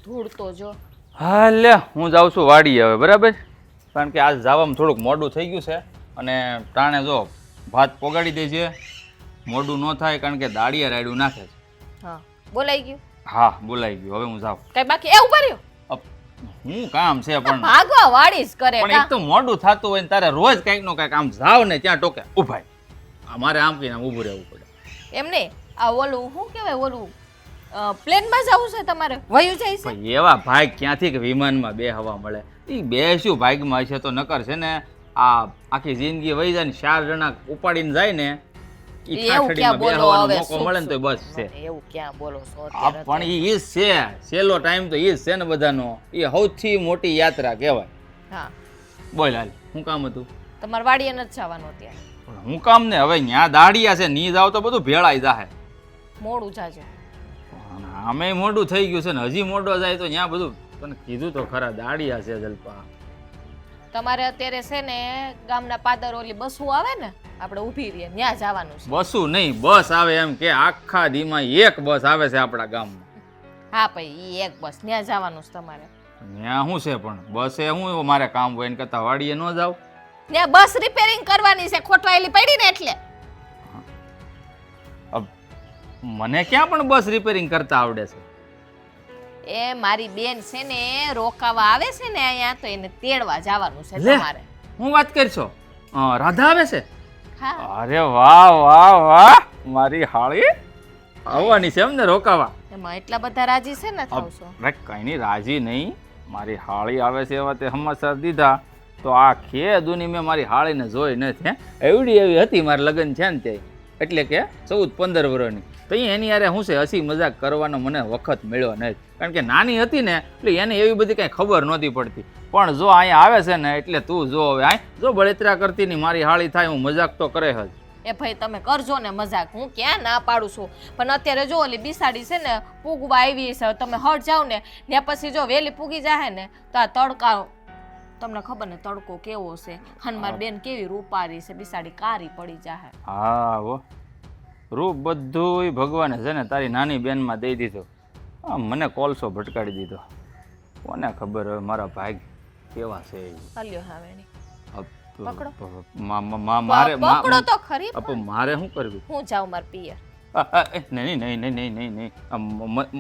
ધૂળ તો જો. હા લે હું જાઉં છું વાડી હવે બરાબર, કારણ કે આજ જવામાં થોડુંક મોડું થઈ ગયું છે અને ટાણે જો ભાત પોગાડી દે છે, મોડું ન થાય કારણ કે દાળિયા રાયડું નાખે છે. હા બોલાઈ ગયું. હા બોલાઈ ગયું, હવે હું જાઉં. કઈ બાકી એ ઉભા રહ્યો. હું કામ છે પણ ભાગવા વાળી જ કરે પણ એક તો મોડું થતું હોય ને તારે રોજ કંઈક નો કંઈક આમ જાવ ને ત્યાં ટોકે ઉભાય, મારે આમ કહીને આમ ઊભું રહેવું પડે. એમ નહીં, આ ઓલું શું કહેવાય, ઓલું પ્લેનમાં જવું છે તમારે, વયું જાય છે. પણ એવા ભાગ ક્યાંથી કે વિમાનમાં બે હવા મળે, એ બે શું ભાગમાં છે તો નકર છે ને આ આખી જિંદગી વહી જાય ને 4 જણા ઉપાડીને જાય ને ઈ ખાખડીમાં બે હવાનો મોકો મળે ને તો બસ છે. એવું ક્યાં બોલો છો પણ ઈ છે છેલ્લો ટાઈમ તો ઈ છે ને બધાનો, એ સૌથી મોટી યાત્રા કહેવાય. હા બોલ હાલ શું કામ હતું? તમારે વાડીએ નથી જવાનું અત્યારે. હું કામ ને હવે ન્યા દાડિયા છે, ની જાવ તો બધું ભેળાઈ જાહે. મોડું જાજો. અમે મોડું થઈ ગયું છે ને હજી મોડો જાય તો ન્યા બધું તને કીધું તો ખરા દાડિયા છે જલપા. તમારે અત્યારે છે ને ગામના પાદર ઓલી બસો આવે ને આપણે ઊભી રહીએ ત્યાં જવાનું છે. બસું નહીં બસ આવે એમ કે આખા દીમાં એક બસ આવે છે આપણા ગામમાં. હા ભાઈ ઈ એક બસ ત્યાં જવાનું છે તમારે. ત્યાં શું છે પણ બસે હું મારે કામ હોય ને કરતા વાડીએ ન જાવ. ત્યાં બસ રિપેરિંગ કરવાની છે, ખોટવાયેલી પડી ને એટલે. મને ક્યાં પણ બસ રિપેરિંગ કરતા આવડે છે. એ મારી બેન છે ને રોકાવા આવે છે ને અહીંયા, તો એને તેડવા જવાનું છે લે. તમારે. હું વાત કરશો રાધા આવે છે? હા અરે વાહ વાહ વાહ, મારી હાળી આવવાની છે એમને રોકાવા? એમાં એટલા બધા રાજી છે ને થાવશો. કઈ નહીં રાજી નહીં, મારી હાળી આવે છે એવા તે સમાચાર દીધા તો આખી દુની મેં મારી હાળીને જોઈ નથી. એવડી એવી હતી મારા લગ્ન છે ને તે, એટલે કે 14-15 વર્ષની. તો એની યારે શું છે હસી મજાક કરવાનો મને વખત મળ્યો નહીં, કારણ કે નાની હતી ને એટલે એને એવી બધી કાંઈ ખબર નહોતી પડતી. પણ જો અહીંયા આવે છે ને એટલે તું જો હવે આ જો બળતરા કરતી ની મારી હાળી થાય, હું મજાક તો કરે જ. એ ભાઈ તમે કરજો ને મજાક, હું ક્યાં ના પાડું છું, પણ અત્યારે જો ઓલી બિસાડી છે ને પૂગવા આવી છે, તમે હટ જાવ ને ત્યાં પછી જો વેલી પૂગી જાય ને તો આ તડકા, તમને ખબર ને તડકો કેવો છે, હનુમાન બેન કેવી રૂપારી છે, બિસાડી કારી પડી જાય. હા હો, રૂપ બધું ભગવાને છે ને તારી નાની બેનમાં દઈ દીધું, મને કોલસો ભટકાડી દીધો. કોને ખબર હવે મારા ભાગ કેવા છે. હલ્યો હાવેણી પકડો. મારે પકડો તો ખરી. મારે શું કરવું? હું જાઉં માર પિયર. નહીં નહીં નહીં નહીં નહીં નહીં,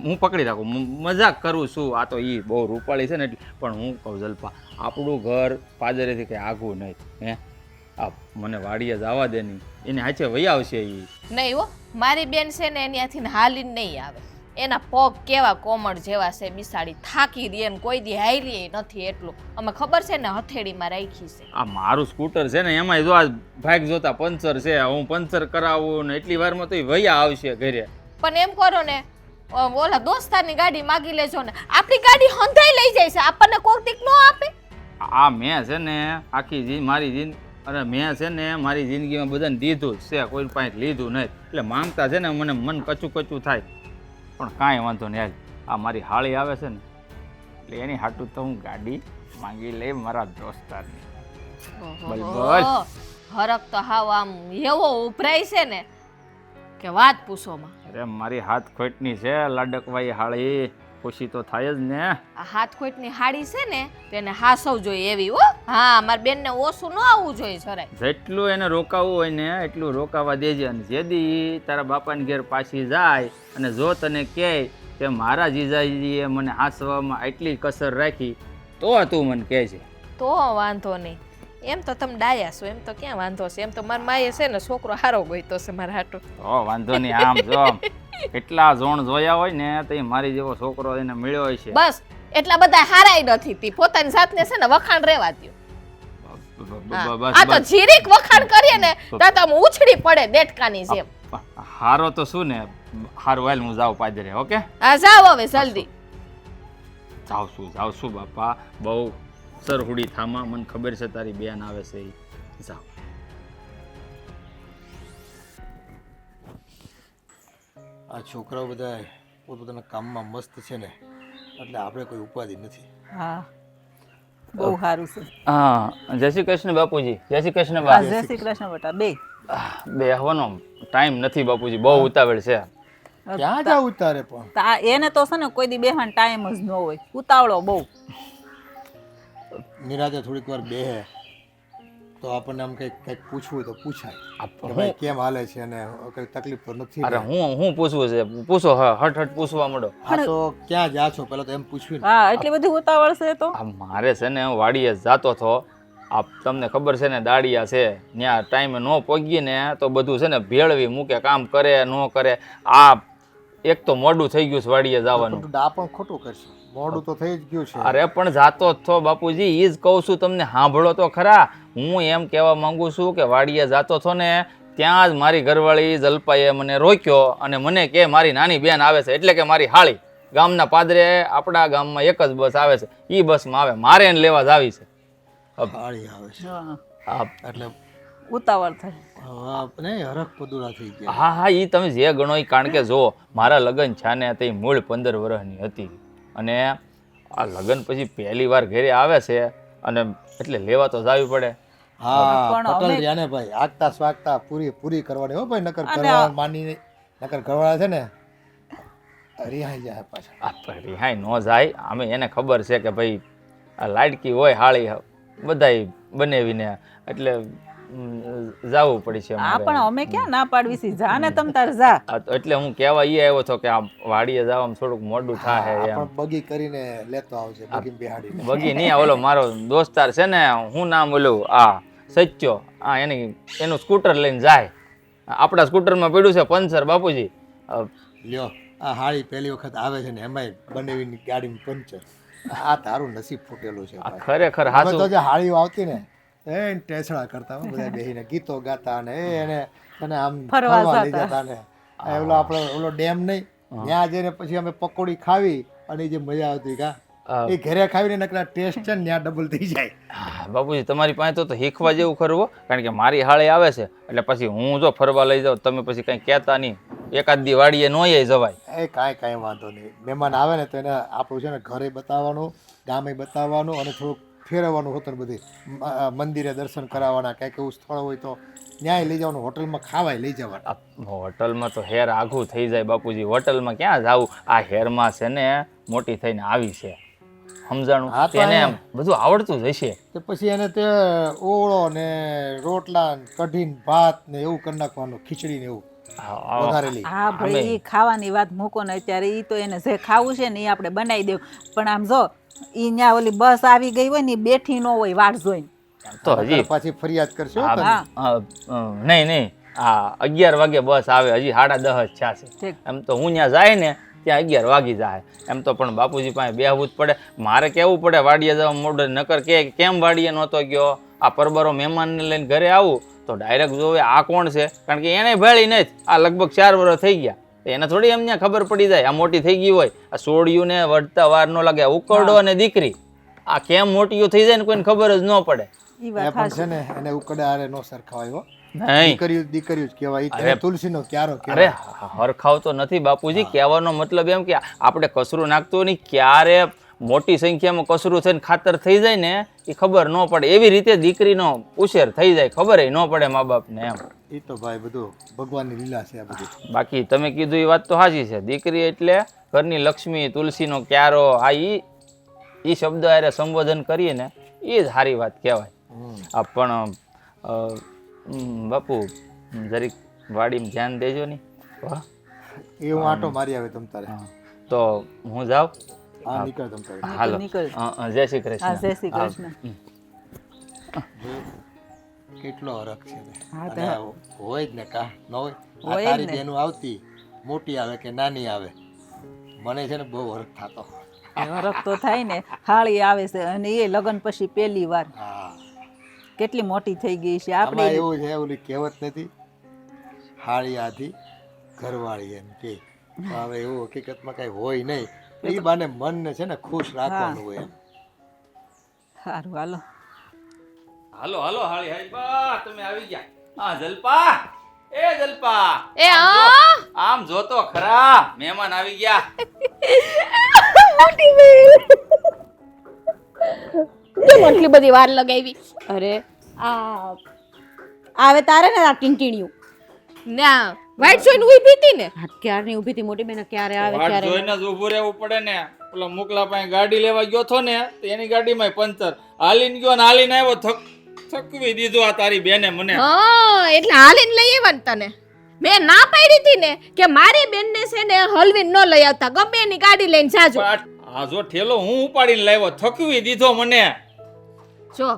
હું પકડી રાખું, મજાક કરું છું. આ તો ઈ બહુ રૂપાળી છે ને એટલે. પણ હું કહું જલપા, આપણું ઘર પાદરેથી કંઈ આઘું નહીં હે, આ મને વાડીએ જવા દે નહીં, એને હાચે વહી આવશે એ. નહીં હો, મારી બેન છે ને એની હાથીને હાલીને નહીં આવે, એના પગ કેવા કોમળ જેવા છે, બિસાડી થાકી દે ને કોઈ દી હારી નથી એટલું. અમે ખબર છે ને હથેળીમાં રાખી છે. આ મારું સ્કૂટર છે ને એમાં જો આ ભાગ જોતા પંચર છે, હું પંચર કરાવું ને એટલી વારમાં તો વયા આવશે ઘરે. પણ એમ કરો ને ઓલા દોસ્તારની ગાડી માગી લેજો ને, આપણી ગાડી હંધાઈ લઈ જાય છે, આપણને કોક દીક ન આપે. આ મેં છે ને આખી મારી મેં છે ને મારી જિંદગીમાં બધાને દીધું જ છે, કોઈ પાસે લીધું નહીં, એટલે માંગતા છે ને મને મન કચું કચું થાય. પણ કાંઈ વાંધો નહીં, આ મારી હાળી આવે છે ને એટલે એની હાટું તો હું ગાડી માંગી લઈ મારા દોસ્તારની. હરક તો હાવ આમ એવો ઉભરાય છે ને કે વાત પૂછોમાં. અરે મારી હાથ ખોટની છે લાડકવાઈ હાળી, ખુશી તો થાય જ ને. આ હાથ ખોટની હાડી છે ને તેને હાસવ જોઈએ એવી. હો હા, મારી બેનને ઓછું ન આવવું જોઈએ જરાય. જેટલું એને રોકાવું હોય ને એટલું રોકાવા દેજે, અને જેદી તારા બાપાને ઘેર પાછી જાય અને જો તને કહે કે મારા જીજાજીએ મને હાસવામાં એટલી કસર રાખી તો તું મને કહેજે. તો વાંધો નહીં, એમ તો તમે ડાયા છો, એમ તો ક્યાં વાંધો છે. એમ તો મારા માએ છે ને છોકરો હારો ગોઈતો છે મારા હાટુ. તો વાંધો નહીં, આમ જો એટલા જોણ જોયા હોય ને તો મારી જેવો છોકરો એને મળ્યો હોય છે. બસ એટલા બધા હારાય નથી તી, પોતાની જાતને છે ને વખાણ રહેવા દ્યો. આ તો જીરીક વખાણ કરીએ ને તો આમ ઉછળી પડે દેટકાની જેમ. હારો તો શું ને, હારું હાલ હું જાઉં પાદરે. ઓકે હા જાવ હવે જલ્દી. જાવ છું બાપા, બહુ સરહુડી થામા, મને ખબર છે તારી બેન આવે છે એ. જાવ. આ છોકરાઓ બધા પોતપોતાના કામમાં મસ્ત છે ને એટલે આપણે કોઈ ઉપાધિ નથી. હા બહુ સારું છે. હા જય શ્રી કૃષ્ણ બાપુજી. જય શ્રી કૃષ્ણ બા. જય શ્રી કૃષ્ણ બેટા. બે હવાનો ટાઈમ નથી બાપુજી, બહુ ઉતાવળ છે. ક્યાં જાવું તારે પણ એને તો છે ને કોઈ દી બેહવાનો ટાઈમ જ ન હોય, ઉતાવળો બહુ. નિરાતે થોડીક વાર બેહે તો આપણને આમ કંઈક પૂછવું હોય તો પૂછાય કે ભાઈ કેમ હાલે છે અને કઈ તકલીફ તો નથી અરે ને? હું પૂછવું છે, પૂછો હટ પૂછવા માંડો. હા તો ક્યાં જા છો પેલા તો એમ પૂછ્યું ને. હા, એટલી બધી ઉતાવળ છે તો. આ મારે છે ને હું વાડીએ જાતો હતો, આ તમને ખબર છે ને દાડિયા છે ત્યાં ટાઈમે ન પહોંચીએ ને તો બધું છે ને ભેળવી મૂકે, કામ કરે ન કરે. આ એક તો મોડું થઈ ગયું છે વાડીએ જવાનું. ખોટું આ પણ ખોટું કરશે, મોડું તો થઈ જ ગયું છે. અરે પણ જાતો જ છો બાપુજી, એ જ કહું છું તમને, સાંભળો તો ખરા. હું એમ કહેવા માંગુ છું કે વાડીએ જાતો છો ને ત્યાં જ મારી ઘરવાળી જલપાએ મને રોક્યો અને મને કે મારી નાની બેન આવે છે, એટલે કે મારી હાળી. ગામના પાદરે આપણા ગામમાં એક જ બસ આવે છે, એ બસમાં આવે, મારે એને લેવા જ આવી છે. હાળી આવે છે હા એટલે ઉતાવળ થાય. નહીં હરખ પદુડા થઈ ગયા. હા હા, એ તમે જે ગણો એ, કારણ કે જો મારા લગ્ન છે ને તે મૂળ 15 વર્ષની હતી અને આ લગ્ન પછી પહેલી વાર ઘરે આવે છે અને એટલે લેવા તો જવી પડે. હા પણ પટલ અમે- રહ્યા ને ભાઈ, આગતા સ્વાગતા પૂરી કરવાની હો ભાઈ, નકર કરવા માની નહીં. નકર ઘરવાળા છે ને રિહાઈ જાય પાછા. આ રિહાઈ ન જાય. આમે એને ખબર છે કે ભાઈ આ લાડકી હોય હાળી બધાય બનેવીને, એટલે જવું પડે છે હા, અમારે. પણ અમે ક્યાં ના પાડવી છે, જા ને તમ તાર જા. એટલે હું કહેવા એ આવ્યો હતો કે આ વાડીએ જવામાં થોડુંક મોડું થાય એમ. પણ બગી કરીને લેતો આવશે, બગી બેહાડીને. બગી નહીં, ઓલો મારો દોસ્તાર છે ને, હું નામ ઓલું આ સચ્ચો, આ એનું સ્કૂટર લઈને જાય. આપણા સ્કૂટરમાં પડ્યું છે પંચર બાપુજી. લ્યો આ હાળી પહેલી વખત આવે છે ને એમાંય બનેવીની ગાડીમાં પંચર. આ તારું નસીબ ફૂટેલું છે આ ભાઈ. ખરેખર અમે તો હાચું. જે હાળીઓ આવતી ને એ ટેસડા કરતા હો, બધા બેહીને ગીતો ગાતા ને એને આમ ફરવા ફરવા લઈ જતા. જતા ને આ ઓલો આપણો ઓલો ડેમ નહીં, ત્યાં જઈને પછી અમે પકોડી ખાવી અને જે મજા આવતી કા એ ઘરે ખાવીને નકરા ટેસ્ટ છે ને ત્યાં ડબલ થઈ જાય. હા, બાપુજી તમારી પાસે તો શીખવા જેવું ખરું હો. કારણ કે મારી હાળે આવે છે એટલે પછી હું જો ફરવા લઈ જાઉં, તમે પછી કંઈ કહેતા નહીં. એકાદ દી વાડીએ નોય જવાય. એ કાંઈ વાંધો નહીં. મહેમાન આવે ને તો એને આપણું છે ને ઘરે બતાવવાનું, ગામે બતાવવાનું અને થોડુંક ફેરવવાનું હોતું બધી મંદિરે દર્શન કરાવવાના, કંઈક એવું સ્થળ હોય તો ન્યાય લઈ જવાનું, હોટલમાં ખાવાય લઈ જવાના. આ હોટલમાં તો હેર આઘું થઈ જાય બાપુજી, હોટલમાં ક્યાં જાવું. આ હેરમાં છે ને મોટી થઈને આવી છે, સમજાણું? હા, તો એને એમ બધું આવડતું જ હશે. તે પછી એને તે ઓળો ને રોટલા ને કઢીને ભાત ને એવું કરી નાખવાનું, ખીચડી ને એવું વઘારેલી. હા ભાઈ, ઈ ખાવાની વાત મૂકો ને અત્યારે, ઈ તો એને જે ખાવું છે ને એ આપણે બનાવી દેવું. પણ આમ જો ઈ ન્યા ઓલી બસ આવી ગઈ હોય ને ઈ બેઠી ન હોય વાટ જોઈને. તો હજી પાછી ફરિયાદ કરશો આ- તમે. નહીં આ 11 વાગે બસ આવે, હજી 10:30 થયા છે. ઠીક. એમ તો હું ત્યાં જાય ને ત્યાં 11 વાગી જાય. એમ તો પણ બાપુજી પાસે બેહવું જ પડે. મારે કહેવું પડે વાડીએ જવા મોડું, નકર કે કેમ વાડીએ નહોતો ગયો. આ પરબરો મહેમાનને લઈને ઘરે આવું તો ડાયરેક્ટ જોવે આ કોણ છે, કારણ કે એને ભેળી નથી. આ લગભગ 4 વર્ષ થઈ ગયા, એને થોડી એમને ખબર પડી જાય. આ મોટી થઈ ગઈ હોય, આ સોડિયું ને વળતા વાર ન લાગે. ઉકરડો અને દીકરી આ કેમ મોટીઓ થઈ જાય ને કોઈને ખબર જ ન પડે. ઈ એ વાત પણ છે ને એને ઉકડે આરે નો સરખાવાય હો. નહીં, દીકરીઓ જ કહેવાય. એને તુલસીનો ક્યારો અરે કહેવાય. હરખાવ તો નથી બાપુજી. કહેવાનો મતલબ એમ કે આપણે કસરું નાખતું નહીં, ક્યારે મોટી સંખ્યામાં કસરું થઈને ખાતર થઈ જાય ને એ ખબર ન પડે. એવી રીતે દીકરીનો ઉછેર થઈ જાય, ખબર ન પડે મા બાપને એમ. એ તો ભાઈ બધું ભગવાનની લીલા છે આ બધી. બાકી તમે કીધું એ વાત તો સાચી છે. દીકરી એટલે ઘરની લક્ષ્મી, તુલસીનો ક્યારો. આ ઈ શબ્દ હારે સંબોધન કરીએ ને એ જ સારી વાત કહેવાય. આ પણ બાપુ જરીક વાડીમાં ધ્યાન દેજો ને. વાહ, એ હું આટો મારી આવે તમ તારે. તો હું જાઉં. હા નીકળ તમ તારે. હાલો, નીકળ. જય શ્રી હા, કૃષ્ણ. જય શ્રી કૃષ્ણ. કેટલો હરખ છે ને. હા, તો અને હોય જ ને કા ન હોય. આ હોય જ તારી ને. બેનું આવતી મોટી આવે કે નાની આવે, મને છે ને બહુ હરખ થતો. હરખ તો થાય ને. હાળી આવે છે અને એ લગ્ન પછી પહેલી વાર. હા કેટલી મોટી થઈ ગઈ છે આમાં આપણે. એવું છે, ઓલી કહેવત નથી, હાળી આધી ઘરવાળી એમ કે. હવે એવું હકીકતમાં કઈ હોય નહીં. એ બાને મનને છે ને ખુશ રાખવાનું હોય એમ. સારું, હાલો. હાલો હાલો હાળી હાળી બા, તમે આવી ગયા. હા જલપા, એ જલપા, એ આમ જોતો ખરા, મહેમાન આવી ગયા. મોટી બેન કેમ આટલી બધી વાર લગાવી? અરે આ આવે તારે ને આ ટીંટીણિયું ના વાઈટ જોઈને ઊભી હતી ને હા ક્યારની ઊભી હતી મોટી બેન ક્યારે આવે વાટ ક્યારે જોઈને જ ઊભું રહેવું પડે ને. પેલા મોકલા પાસે ગાડી લેવા ગયો છો ને તો એની ગાડીમાં પંચર. હાલીને ગયો ને હાલીને આવ્યો, થકવી દીધું આ તારી બેને મને. હા એટલે હાલીને લઈ આવ્યા ને તને. મેં ના પાડી હતી ને કે મારી બેનને છે ને હલવીને ન લઈ આવતા, ગમે એની ગાડી લઈને જાજો. આ જો ઠેલો હું ઉપાડીને લાવ્યો, થકવી દીધો મને. જો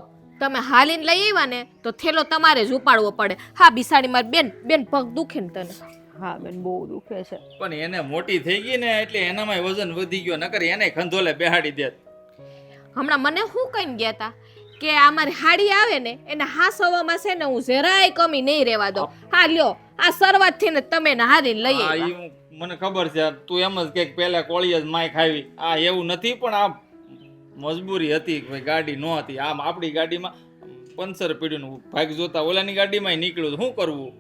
તમે હાલીને લઈ આવ્યા ને તો થેલો તમારે જ ઉપાડવો પડે. હા બિસાડી મારી બેન પગ દુખે ને તને. હા બેન બહુ દુખે છે. પણ એને મોટી થઈ ગઈ ને એટલે એનામાં વજન વધી ગયો, નકર એને ખંધોલે બેહાડી દેત. હમણાં મને શું કહીને ગયા હતા કે આ મારી હાડી આવે ને એને હાસવામાં છે ને હું જરાય કમી નહીં રહેવા દઉં. હા લ્યો આ શરૂઆતથી ને તમે ને હારીને લઈ આ આવ્યા. ઈ મને ખબર છે, તું એમ જ કે પેલા કોળીએ જ માય ખાવી. આ એવું નથી, પણ આ મજબૂરી હતી કે ગાડી ન હતી. આમ આપણી ગાડીમાં પંચર પડ્યું, ભાગ જોતા ઓલાની ગાડીમાં નીકળ્યું, શું કરવું?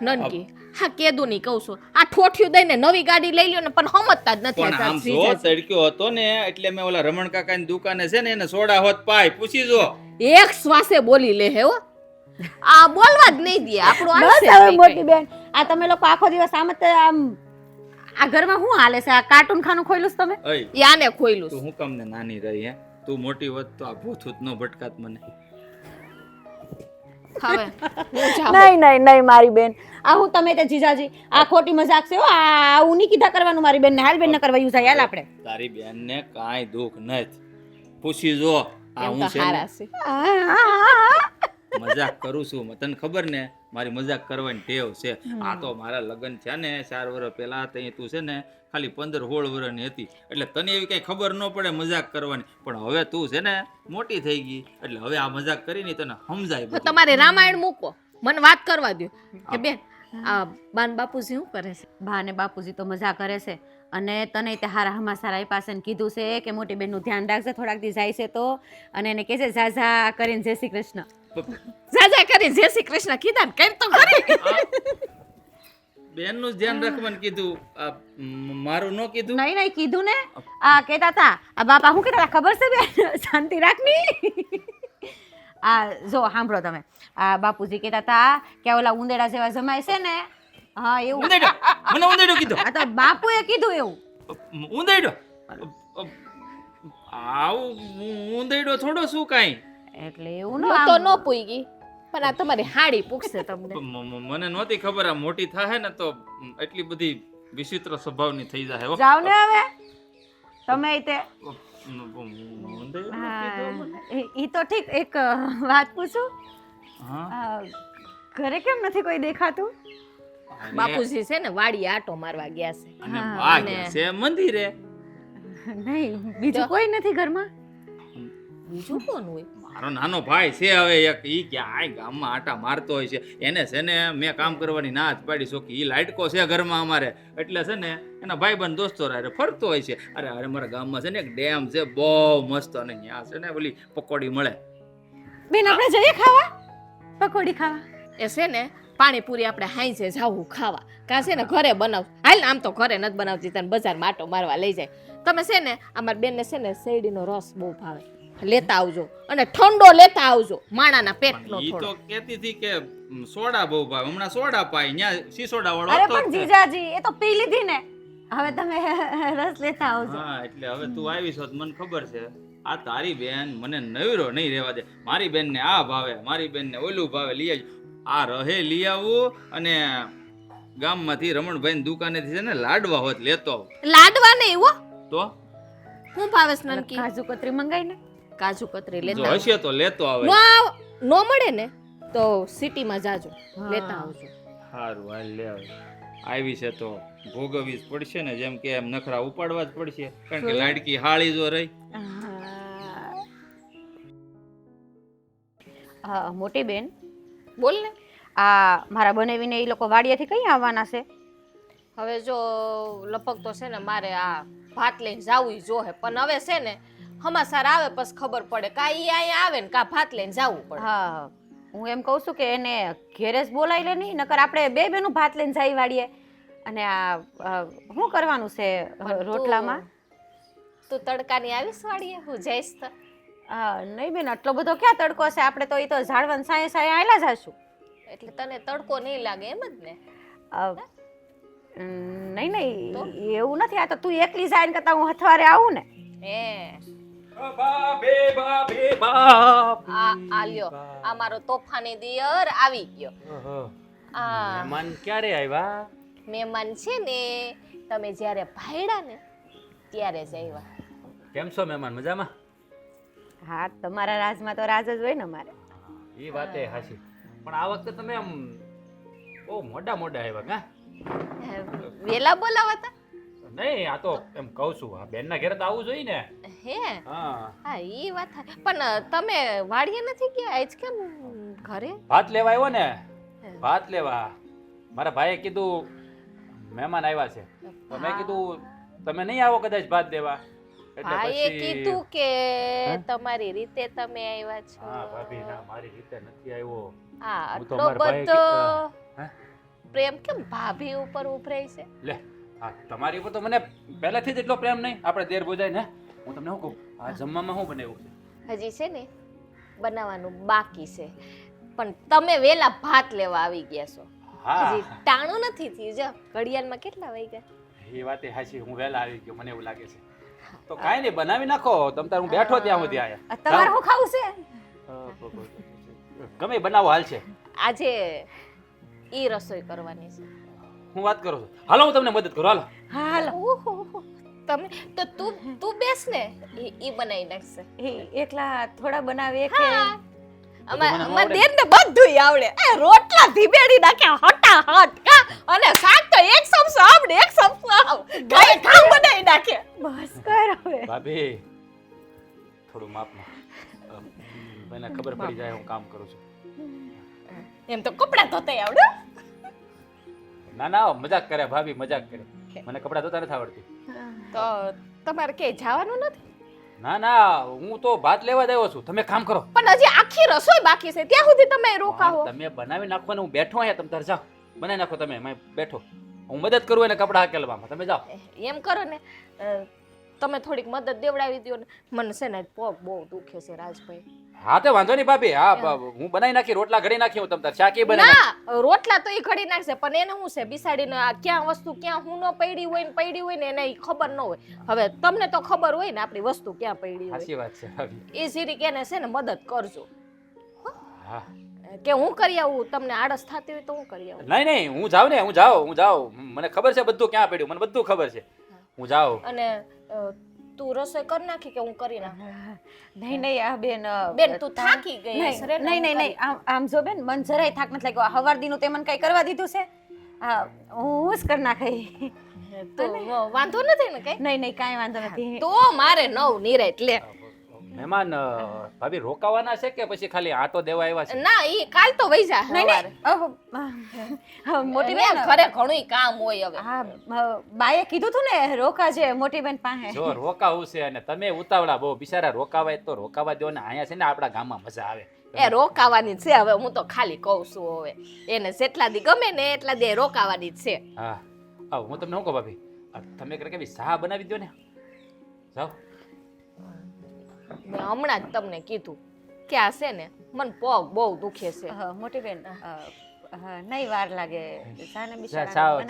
નનકી હા કેદું નહીં કહું છું, આ ઠોઠિયું દઈને નવી ગાડી લઈ લ્યો ને પણ સમજતા જ નથી. પણ આ આમ જો જીજાજી. તડક્યો હતો ને એટલે મેં ઓલા રમણ કાકાની દુકાને છે ને એને સોડા હોત પાય, પૂછી જો. એક શ્વાસે બોલી લે હે હો. આ બોલવા જ નહીં દે આપણું બસ આનસે જ હવે નહીં મોટી કઈ. બેન આ તમે લોકો આખો દિવસ આમ જ આમ આ ઘરમાં શું હાલે છે? આ કાર્ટૂન ખાનું ખોલ્યું છે તમે? અય ઈ આને ખોયલું તું છે. હું કમને નાની રહી હે? તું મોટી હોત તો આ ભૂથૂત ન ભટકાત મને. હવે હું જાઉં. નહીં મારી બેન આ હું તમે તે જીજાજી આ ખોટી મજાક છે હો. આ હું નહીં કીધા કરવાનું મારી બેન ને. હાલ બેન ન કરવા યુઝ હાલ આપણે. તારી બેન ને કાંઈ દુઃખ નથી, પૂછી જો. આ એમ હું તો છે ને હારા છે. મજાક કરું છું, તને ખબર ને મારી મજાક કરવાની ટેવ છે. આ તો મારા લગ્ન છે ને 4 વર્ષ પહેલા તઈ તું છે ને ખાલી 15-16 વર્ષની હતી એટલે તને એવી કઈ ખબર ન પડે મજાક કરવાની. પણ હવે તું છે ને મોટી થઈ ગઈ એટલે હવે આ મજાક કરીને તને સમજાય તો બધું. તમારે રામાયણ મૂકો, મને વાત કરવા દો કે બેન આ બાન બાપુજી શું કરે છે? બા ને બાપુજી તો મજા કરે છે અને તને તે હારા હમાસારા આપ્યા છે ને કીધું છે કે મોટી બેનનું ધ્યાન રાખજે, થોડાક દી જાય છે તો. અને એને કહે છે ઝાઝા કરીને જય શ્રી કૃષ્ણ. જાજા કરી જય શ્રી કૃષ્ણ કીધા ને કઈ તો ખરી. બેનનું જ ધ્યાન રાખવાનું કીધું, આ મારું ન કીધું. નહીં કીધું ને. આ કહેતા હતા આ બાપા શું કહેતા હતા ખબર છે બેન? શાંતિ રાખની. આ જો સાંભળો તમે, આ બાપુજી કહેતા હતા કે ઓલા ઉંદેડા જેવા જમાય છે ને. હા એવું. ઉંદેડો, મને ઉંદેડો કીધો. આ તો બાપુએ કીધું એવું. ઉંદેડો આવું ઉંદેડો થોડો શું કાંઈ. એટલે એવું હું તો ન પૂગી પણ આ તમારી હાડી પૂછશે તમને. મને નહોતી ખબર આ મોટી થાય ને તો એટલી બધી વિચિત્ર સ્વભાવની થઈ જાય હો. જાવ ને હવે તમે તે. ઉંદેડો કીધો હા મને. ઈ તો ઠીક. એક વાત પૂછું? હા ઘરે કેમ નથી કોઈ દેખાતું? અરે, બાપુજી છે ને વાડી આટો મારવા ગયા છે. અને હા, આ અને- ગયા છે મંદિરે. નહીં બીજું કોઈ નથી ઘરમાં? બીજું કોણ હોય? મારો નાનો ભાઈ છે હવે એક, ઈ ક્યાં ગામમાં આટા મારતો હોય છે. એને છે ને મેં કામ કરવાની ના જ પાડી શોકી. ઈ લાઈટકો છે ઘરમાં અમારે એટલે છે ને એના ભાઈબંધ દોસ્તો હારે ફરતો હોય છે. અરે મારા ગામમાં છે ને એક ડેમ છે બહુ મસ્ત, અને ત્યાં છે ને ઓલી પકોડી મળે. બેન આપણે જઈએ ખાવા પકોડી ખાવા? એ છે ને પાણીપુરી આપણે હાંજે જાવું ખાવા. કાં છે ને ઘરે બનાવ. હાલ આમ તો ઘરે નથી બનાવતી, તને બજારમાં આટો મારવા લઈ જાય. તમે છે ને અમારી બેનને છે ને શેરડીનો રસ બહુ ભાવે, લેતા આવજો અને ઠંડો લેતા આવજો, માણાના પેટનો ઈ તો થોડો. કહેતી હતી કે સોડા બહુ ભાવે, હમણાં સોડા પાય ન્યા સીસોડા વાળો અરે હતો જ પણ તે. જીજાજી એ તો પી લીધી ને, હવે તમે રસ લેતા આવજો. હા એટલે હવે તું આવી છો તો મને ખબર છે આ તારી બેન મને નવરો નહીં રહેવા દે. મારી બેનને આ ભાવે, મારી બેનને ઓલું ભાવે, લઈ આવજો. આ રહે લઈ આવું અને ગામમાંથી રમણભાઈની દુકાનેથી છે ને લાડવા હોત લેતો આવું. લાડવા નહીં હો. તો હું ભાવે છે નનકી? કાજુ કતરી મંગાઈ ને. કાજુ કતરી જો લેતા હશે તો લેતો આવે. નો મળે ને તો સિટીમાં જાજો લેતા આવજો. સારું હાલ લે આવે. આવી છે તો ભોગવવી જ પડશે ને, જેમ કે એમ નખરા ઉપાડવા જ પડશે, કારણ કે લાડકી હાળી જો રહી. મોટી બેન બોલ ને. આ મારા બનેવીને એ લોકો વાડિયાથી કઈ આવવાના છે? હવે જો લપક તો છે ને મારે આ ભાત લઈને જાવું જોહે, પણ હવે છે ને હમાસાર આવે પછી ખબર પડે કા ઈ અહીંયા આવે ને કા ભાત લઈને જાવું પડે. હા હું એમ કહું છું કે એને ઘેરે જ બોલાવી લે નહીં, નકર આપણે બે બેનું ભાત લઈને જઈ વાડીએ. અને આ શું કરવાનું છે રોટલામાં? તું તડકાની આવીશ વાડીએ? હું જઈશ તો. નહીં બેન આટલો બધો ક્યાં તડકો છે? આપણે તો એ તો ઝાડવાન સાંય સાંય આયલા જશું. એટલે તને તડકો નહીં લાગે એમ જ ને? નહીં નહીં એવું નથી. આ તો તું એકલી જાય ને કરતા હું હથવારે આવું ને. આ લ્યો આ મારો તોફાની દિયર આવી ગયો. આ મહેમાન ક્યારે આવ્યા? મહેમાન છે ને તમે જ્યારે ભાયડા ને ત્યારે જ આવ્યા. કેમ છો મહેમાન? મજામાં? હા, તમારા રાજમાં તો રાજ જ હોય ને અમારે. એ વાત એ હાચી, પણ આ વખતે તમે આમ બહુ મોટા આવ્યા કા? વેલા બોલાવાતા નહીં, આ તો એમ કહું છું, આ બેનના ઘરે તો આવવું જોઈએ ને. હે? હા, હા ઈ વાત થાય. પણ તમે વાડીએ નથી ગયા આજ કેમ ઘરે? ભાત લેવા આવ્યો ને, ભાત લેવા. મારા ભાઈએ કીધું મહેમાન આવ્યા છે, તો મેં કીધું તમે નહીં આવો કદાચ ભાત દેવા. એટલે ભાઈએ પછી કીધું કે તમારી રીતે તમે આવ્યા છો. હા ભાભી, ના મારી રીતે નથી આવ્યો. હા હું તો આટલો મારા ભાઈએ બધો હે? પ્રેમ કેમ ભાભી ઉપર ઉભરાય છે? લે, હા તમારી ઉપર તો મને પહેલાથી જ એટલો પ્રેમ નહીં. આપણે દેર બોજાય ને. હું તમને શું કહું, આ જમવામાં શું બનાવ્યું છે? હજી છે ને બનાવવાનું બાકી છે, પણ તમે વેલા ભાત લેવા આવી ગયા છો. હા, હજી ટાણું નથી થયું. જો ઘડિયાળમાં કેટલા વાગ્યા? એ વાત એ હાચી, હું વહેલા આવી ગયો, મને એવું લાગે છે. તો કાંઈ નહીં, બનાવી નાખો તમ તાર. હું બેઠો ત્યાં સુધી આયા. તમારે શું ખાવું છે? ગમે ઈ બનાવો, હાલ છે. આજે ઈ રસોઈ કરવાની છે. હું વાત કરું છું, હાલો હું તમને મદદ કરું. હાલો. હાલો. ઓહો, તમે તો તું બેસ ને ઈ બનાવી નાખશે. એકલા થોડા બનાવે કે અમાર દેર ને બધુંય આવડે. એ રોટલા ધીબેડી નાખે હટાહટ કા, અને શાક તો એક સમસો આવડે, એક સમસો આવ ગાય ખામ બનાવી નાખે. બસ કર હવે. ભાભી થોડું માપમાં, મને ખબર પડી જાય હું કામ કરું છું. એમ તો કપડા ધોતા આવડે. ના ના, મજાક કરે ભાભી, મજાક કરે. મને કપડા ધોતા નથી આવડતી. તો તમારે ક્યાંય જવાનું નથી? ના ના, હું તો ભાત લેવા જ આવ્યો છું. તમે કામ કરો. પણ હજી આખી રસોઈ બાકી છે, ત્યાં સુધી તમે રોકાવો. તમે બનાવી નાખો ને હું બેઠો અહીંયા. તમે તાર જાઓ, બનાવી નાખો તમે. મેં બેઠો, હું મદદ કરું એને કપડા હકેલવામાં. તમે જાઓ. એમ કરો ને, તમે થોડીક મદદ દેવડાવી દો ને. મને છે ને પગ બહુ દુખે છે રાજભાઈ. હા તે વાંધો નહીં ભાભી. હા, હું બનાવી નાખી, રોટલા ઘડી નાખી. હું તમ તાર ચા કી બનાવી નાખી. ના, રોટલા તો ઈ ઘડી નાખશે, પણ એને શું છે બિસાડીને આ ક્યાં વસ્તુ ક્યાં હું ન પડી હોય ને એને ઈ ખબર ન હોય. હવે તમને તો ખબર હોય ને આપણી વસ્તુ ક્યાં પડી હોય. સાચી વાત છે ભાભી. એ જીરીક એને છે ને મદદ કરજો. હા, કે હું કરી આવું, તમને આળસ થતી હોય તો હું કરી આવું. નહીં નહીં, હું જાઉં ને, હું જાઉં. મને ખબર છે બધું ક્યાં પડ્યું, મને બધું ખબર છે. હું જાઉં. અને તું રસોઈ કરી નાખી કે હું કરી નાખું? નહીં નહીં, આ બેન તું થાકી ગઈ હશે રે. નહીં નહીં નહીં, આમ જો બેન, મન જરાય થાક નથી લાગ્યો. હવાર દીનું તે મને કઈ કરવા દીધું છે? હા, હું જ કરી નાખી. તો વાંધો નથી ને કઈ? નહીં નહીં, કાંઈ વાંધો નથી. તો મારે નવ નિરાત લે. મહેમાન ભાભી રોકાવાના છે કે પછી ખાલી આટો દેવા આવ્યા છે? ના, ઈ કાલ તો વઈ જા. નહીં નહીં, મોટી બેન ઘરે ઘણું કામ હોય હવે. હા, બાએ કીધું તું ને રોકાજે મોટી બેન પાસે. જો રોકાવું છે, અને તમે ઉતાવળા બહુ. બિચારા રોકાવાય તો રોકાવા દો ને. અહીંયા છે ને આપણા ગામમાં મજા આવે. એ રોકાવાની છે હવે. હું તો ખાલી કહું છું હવે એને જેટલા દી ગમે ને એટલા દી રોકાવાની જ છે. હા, હું તમને શું કહું ભાભી, તમે કેવી ચા બનાવી દો ને. જાઓ. મેં હમણાં જ તમને કીધું કે આ છે ને મને પગ બહુ દુખે છે. મોટી બેન નહીં વાર લાગે.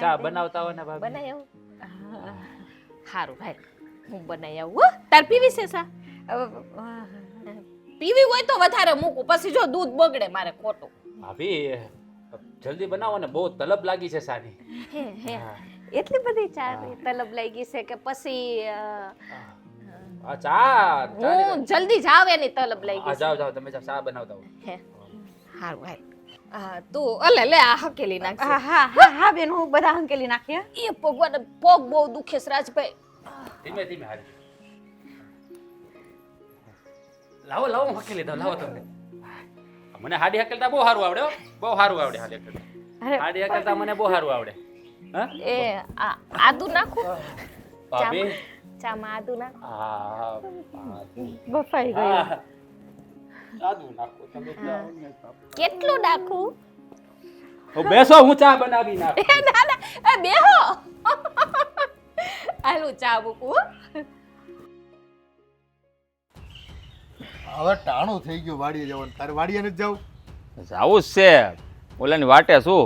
ચા બનાવતા હોય ને ભાભી. બનાવી આવું? સારું ભાઈ, હું બનાવી આવું હો. તાર પીવી છે સા? પીવી હોય તો વધારે મૂકું, પછી જો દૂધ બગડે મારે ખોટું. ભાભી જલ્દી બનાવો ને, બહુ તલબ લાગી છે સાની. હે એટલી બધી ચા તલબ લાગી છે કે પછી ચા હું જલ્દી જાવ એની તલબ લાગી છે. જાઓ તમે ચા બનાવતા હો. હે સારું ભાઈ. તું અલે લે આ હકેલી નાખ. હા હા હા હા બેન, હું બધા હંકેલી નાખી. એ પગ બહુ દુખે છે રાજભાઈ. ધીમે ધીમે હારી. લાવો હું હકેલી દઉં. લાવો તમને. મને હાડી હકેલતા બહુ સારું આવડે હો. બહુ સારું આવડે હાડી હકેલતા. હાડી હકેલતા મને બહુ સારું આવડે. હા, એ આદુ નાખું ભાભી. ચામાં આદુ નાખ. હા, બફાઈ ગયું. આદુ નાખો તમે. કેટલું નાખું? બેસો, હું ચા બનાવી નાખું. એ ના ના, એ બેહો. આલું ચા મૂકું. હવે ટાણું થઈ ગયું વાડીએ જવાનું. તારે વાડીએ નથી જવું? જાવું જ છે. ઓલાની વાટે શું?